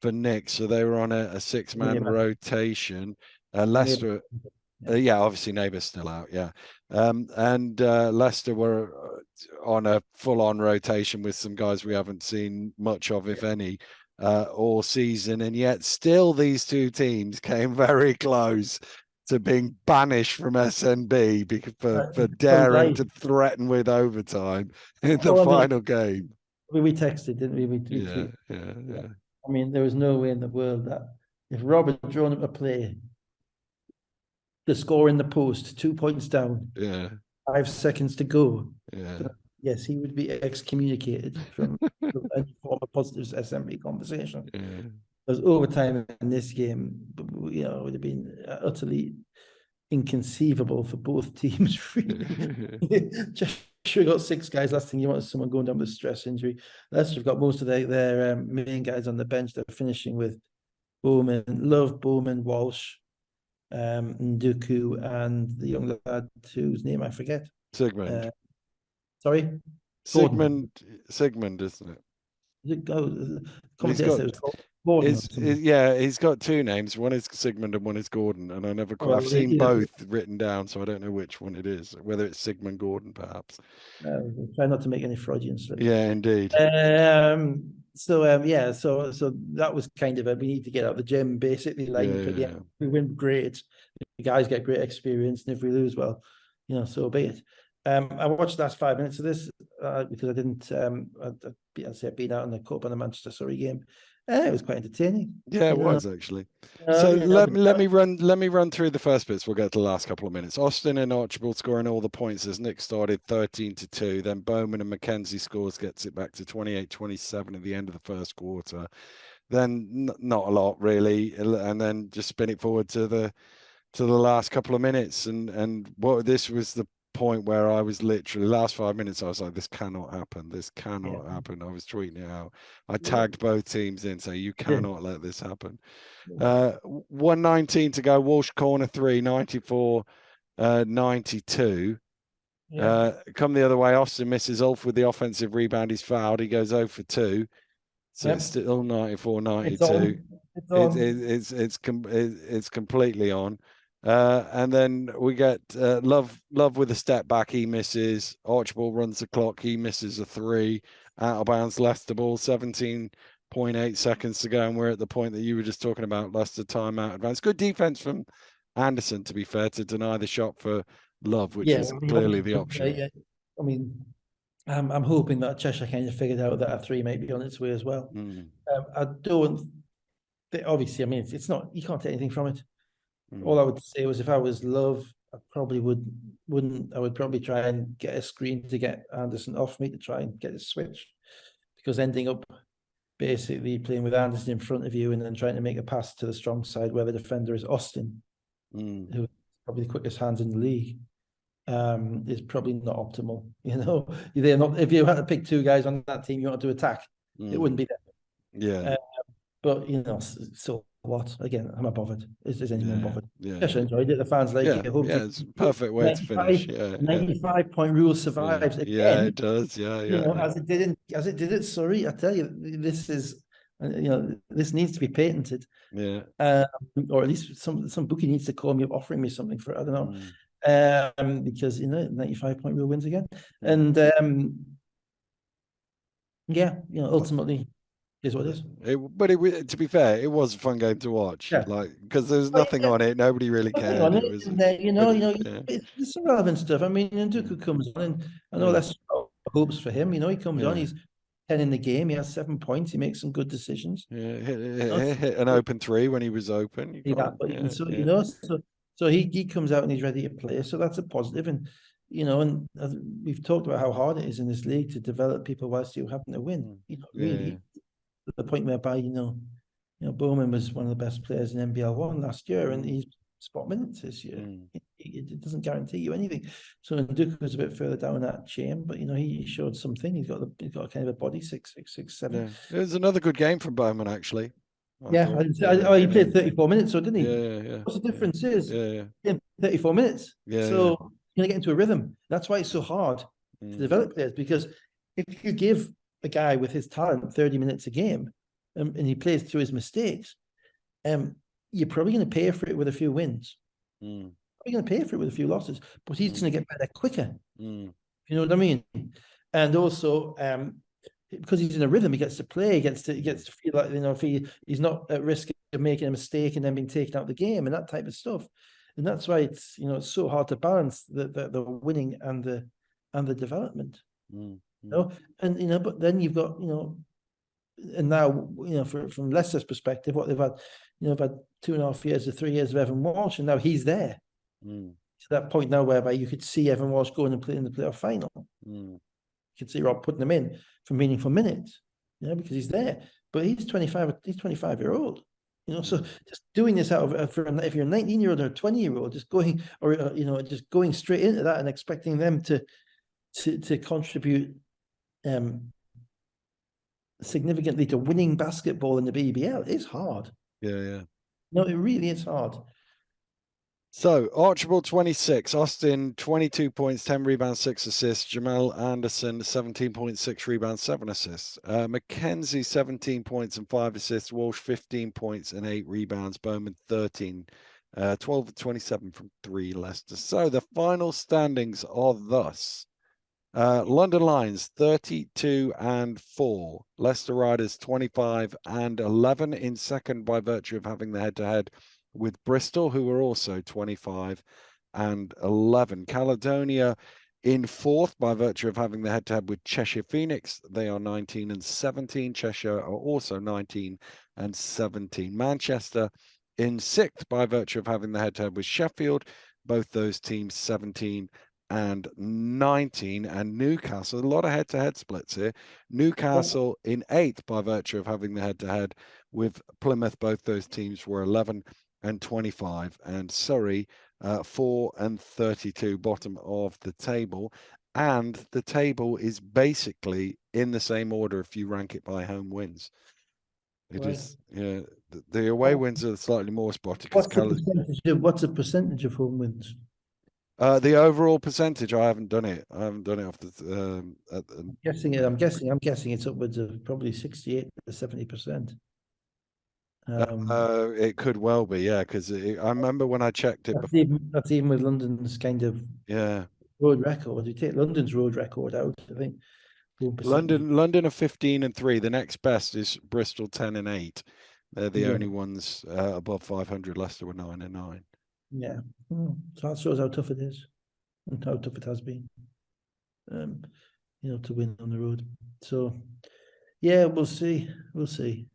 for Nick, so they were on a 6-man rotation. Leicester, obviously Neighbours still out, and Leicester were on a full-on rotation with some guys we haven't seen much of, if any, all season, and yet still these two teams came very close to being banished from SNB for daring to threaten with overtime in the final game. We texted, didn't we? Yeah. I mean, there was no way in the world that if Rob had drawn up a play, the score in the post, 2 points down, 5 seconds to go, yes, he would be excommunicated from any form of positive SNB conversation. There's overtime in this game, it would have been utterly inconceivable for both teams. Cheshire got 6 guys. Last thing you want is someone going down with a stress injury. Leicester have got most of their main guys on the bench. They're finishing with Bowman, Walsh, Nduku, and the young lad whose name I forget. Sigmund. Sorry? Sigmund, isn't it? He's got 2 names. One is Sigmund and one is Gordon, and I've seen both written down, so I don't know which one it is. Whether it's Sigmund Gordon, perhaps. Try not to make any Freudian slips. Yeah, indeed. So that was kind of we need to get out of the gym, basically. We win, great. The guys get great experience, and if we lose, well, so be it. I watched the last 5 minutes of this because I didn't. I'd been out on the cup on the Manchester Surrey game. It was quite entertaining. Yeah, it was actually. So let me run through the first bits. We'll get to the last couple of minutes. Austin and Archibald scoring all the points as Nick started 13-2. Then Bowman and Mackenzie scores, gets it back to 28-27 at the end of the first quarter. Then not a lot really, and then just spin it forward to the last couple of minutes. And what this was the point where I was literally last 5 minutes I was like, this cannot happen, I was tweeting it out. I tagged both teams in, so you cannot let this happen. 1:19 to go, Walsh corner 3, 94-92. Come the other way, Austin misses Ulf with the offensive rebound. He's fouled, he goes 0 for 2, so it's still 94-92. It's on. It's completely on. And then we get Love with a step back, he misses. Archibald runs the clock, he misses a 3. Out of bounds, Leicester ball, 17.8 seconds to go, and we're at the point that you were just talking about, Leicester timeout advance. Good defense from Anderson, to be fair, to deny the shot for Love, which was clearly the option. Yeah. I mean, I'm hoping that Cheshire kind of figured out that a 3 might be on its way as well. I don't. Obviously, I mean, it's not. You can't take anything from it. All I would say was, if I was Love, I probably wouldn't. I would probably try and get a screen to get Anderson off me, to try and get a switch, because ending up basically playing with Anderson in front of you and then trying to make a pass to the strong side where the defender is Austin, who is probably the quickest hands in the league, is probably not optimal. You know, they're not. If you had to pick 2 guys on that team you want to attack, it wouldn't be them. Yeah. But you know, so what? Again, I'm not bothered. Is anyone bothered? Yeah. Just enjoyed it. The fans like it. It's a perfect way to finish. 95 point rule survives again. Yeah, it does. You know, as it did at Surrey. I tell you, this is, you know, this needs to be patented. Yeah. Or at least some bookie needs to call me up offering me something for it. I don't know. Because, you know, 95 point rule wins again. And yeah, you know, ultimately is what it is. But to be fair, it was a fun game to watch. Like, because there's nothing on it, nobody really cared. It was, it's some relevant stuff. I mean, Nduku comes on, and I know that's hopes for him. You know, he comes on, he's 10 in the game, he has 7 points, he makes some good decisions. Yeah, hit an open 3 when he was open. You know, so he comes out and he's ready to play. So that's a positive. And you know, and we've talked about how hard it is in this league to develop people whilst you're having to win. You know, really, to the point whereby you know, Bowman was one of the best players in NBL1 last year, and he's spot minutes this year. It doesn't guarantee you anything. So Nduku was a bit further down that chain, but you know, he showed something. He's got kind of a body 6'7". Yeah. It was another good game from Bowman, actually. He played 34 minutes, so didn't he? Yeah. What's the difference is 34 minutes. Yeah. So you're gonna get into a rhythm. That's why it's so hard to develop players, because if you give a guy with his talent 30 minutes a game, and he plays through his mistakes, you're probably going to pay for it with a few wins. You're going to pay for it with a few losses, but he's going to get better quicker. You know what I mean? And also, because he's in a rhythm, he gets to play, he gets to feel like, you know, if he's not at risk of making a mistake and then being taken out of the game and that type of stuff. And that's why it's, you know, it's so hard to balance the winning and the development. You know, and you know, but then you've got, you know, and now, you know, from Leicester's perspective, what they've had, you know, they've had 2.5 years or 3 years of Evan Walsh, and now he's there to that point now whereby you could see Evan Walsh going and playing in the playoff final. You could see Rob putting him in for meaningful minutes, you know, because he's there. But he's 25. He's 25-year-old. You know, so just doing this out of if you're a 19-year-old or a 20-year-old, just going, or you know, just going straight into that and expecting them to contribute significantly to winning basketball in the BBL is hard. Yeah. No, it really is hard. So Archibald 26, Austin 22 points, 10 rebounds, 6 assists. Jamal Anderson 17.6 rebounds, 7 assists. Mackenzie 17 points and 5 assists. Walsh 15 points and 8 rebounds. Bowman 13, 12 of 27 from 3. Leicester. So the final standings are thus: London Lions 32-4. Leicester Riders 25-11 in second by virtue of having the head-to-head with Bristol, who are also 25-11. Caledonia in fourth by virtue of having the head-to-head with Cheshire Phoenix. They are 19-17. Cheshire are also 19-17. Manchester in sixth by virtue of having the head-to-head with Sheffield. Both those teams 17-19. And Newcastle, a lot of head-to-head splits here. Newcastle in eighth by virtue of having the head-to-head with Plymouth. Both those teams were 11-25, and Surrey 4-32, bottom of the table. And the table is basically in the same order if you rank it by home wins. It is, yeah. The away wins are slightly more spotty. What's the percentage of home wins? The overall percentage, I haven't done it. I haven't done it off the. I'm guessing it's upwards of probably 68 to 70%. It could well be, yeah, because I remember when I checked it before. That's even with London's kind of Yeah, road record. You take London's road record out, I think 1%. London are 15-3. The next best is Bristol 10-8. They're the Yeah, only ones above 500. Leicester were 9-9. yeah. So that shows how tough it is and how tough it has been, to win on the road. So, yeah, we'll see. We'll see.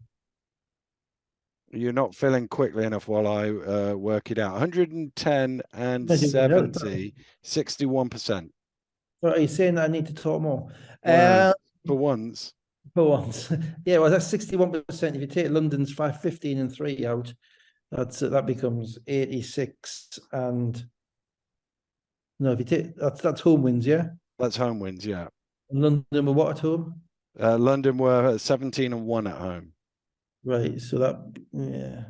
You're not filling quickly enough while I work it out. 110 and Maybe we don't. 70, 61%. So are you saying that I need to talk more? Well, for once. For once. Yeah, well, that's 61%. If you take London's 15-3 out, that becomes 86. And no, if you take that's home wins, yeah? That's home wins, yeah. And London were what at home? London were 17-1 at home. Right. So that, yeah.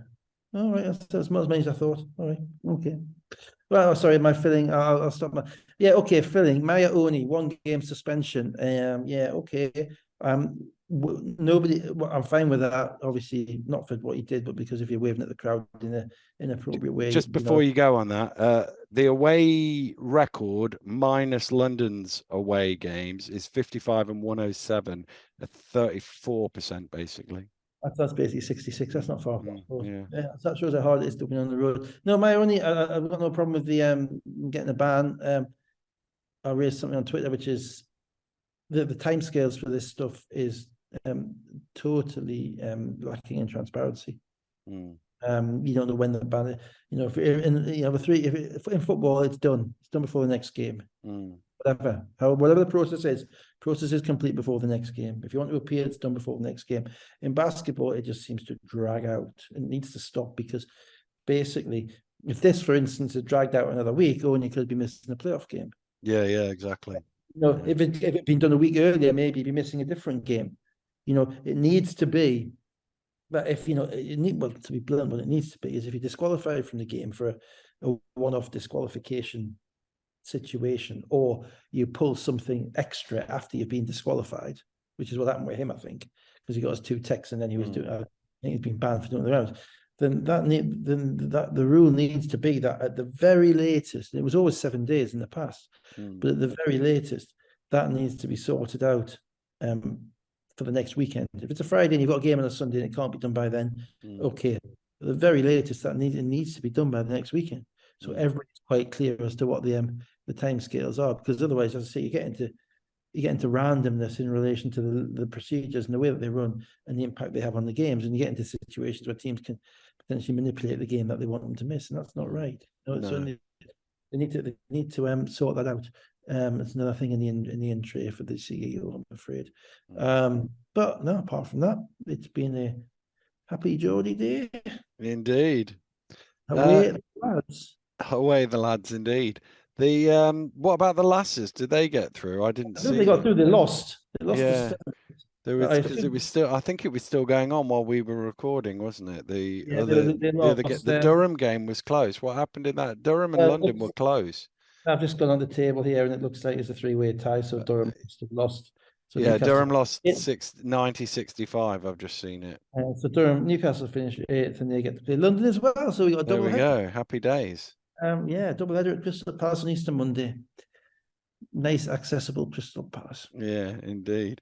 All right. That's as many as I thought. All right. Okay. Well, sorry, my filling. I'll stop my. Yeah. Okay. Filling. Maya Oni, 1 game suspension. Yeah. Okay. Nobody. I'm fine with that. Obviously, not for what he did, but because if you're waving at the crowd in an inappropriate way. Just before you go on that, the away record minus London's away games is 55 and 107, at 34% basically. That's basically 66. That's not far. Yeah. That shows how hard it is to win on the road. No, I've got no problem with the getting a ban. I raised something on Twitter, which is the timescales for this stuff is totally lacking in transparency. You don't know when the ban. If in football, it's done. It's done before the next game. Whatever the process is complete before the next game. If you want to appeal, it's done before the next game. In basketball, it just seems to drag out. It needs to stop because basically, if this, for instance, had dragged out another week, you could be missing a playoff game. Yeah, exactly. If it had been done a week earlier, maybe you'd be missing a different game. It needs to be that if to be blunt, what it needs to be is if you're disqualified from the game for a one-off disqualification situation, or you pull something extra after you've been disqualified, which is what happened with him, I think, because he got his 2 texts and then he was doing. I think he's been banned for doing the rounds. Then the rule needs to be that at the very latest, it was always 7 days in the past, but at the very latest, that needs to be sorted out for the next weekend. If it's a Friday and you've got a game on a Sunday and it can't be done by then, okay. At the very latest, it needs to be done by the next weekend, so everybody's quite clear as to what the timescales are. Because otherwise, as I say, you get into randomness in relation to the procedures and the way that they run and the impact they have on the games, and you get into situations where teams can potentially manipulate the game that they want them to miss, and that's not right. So they need to sort that out. It's another thing in the in tray for the CEO, I'm afraid. But no, apart from that, it's been a happy Geordie day. Indeed. Away the lads. Away the lads, indeed. The what about the lasses? Did they get through? I didn't see. They got through. They lost. Yeah. It was still. I think it was still going on while we were recording, wasn't it? The Durham game was close. What happened in that? Durham and London were close. I've just gone on the table here, and it looks like it's a 3-way tie. So Durham must have lost. So yeah, Durham lost 90-65. I've just seen it. So Newcastle finished 8th, and they get to play London as well. So we got a double header. There we go. Happy days. Double header at Crystal Palace on Easter Monday. Nice, accessible Crystal Palace. Yeah, indeed.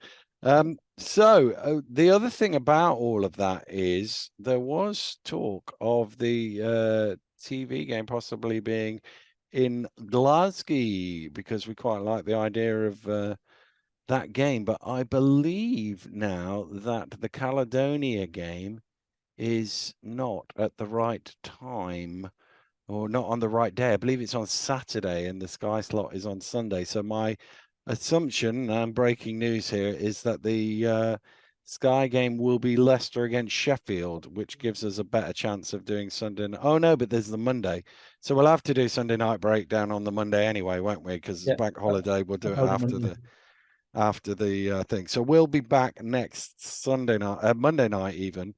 So the other thing about all of that is there was talk of the TV game possibly being in Glasgow, because we quite like the idea of that game. But I believe now that the Caledonia game is not at the right time, or not on the right day. I believe it's on Saturday and the Sky slot is on Sunday. So my assumption, and breaking news here, is that the Sky game will be Leicester against Sheffield, which gives us a better chance of doing Sunday. Oh no, but there's the Monday, so we'll have to do Sunday night breakdown on the Monday anyway, won't we? Because it's bank holiday. We'll do it after the thing. So we'll be back next Sunday night, Monday night even,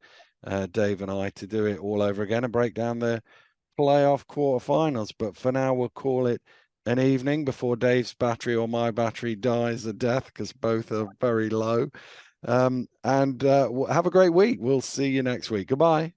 Dave and I, to do it all over again and break down the playoff quarterfinals. But for now, we'll call it an evening before Dave's battery or my battery dies a death, because both are very low. And have a great week. We'll see you next week. Goodbye.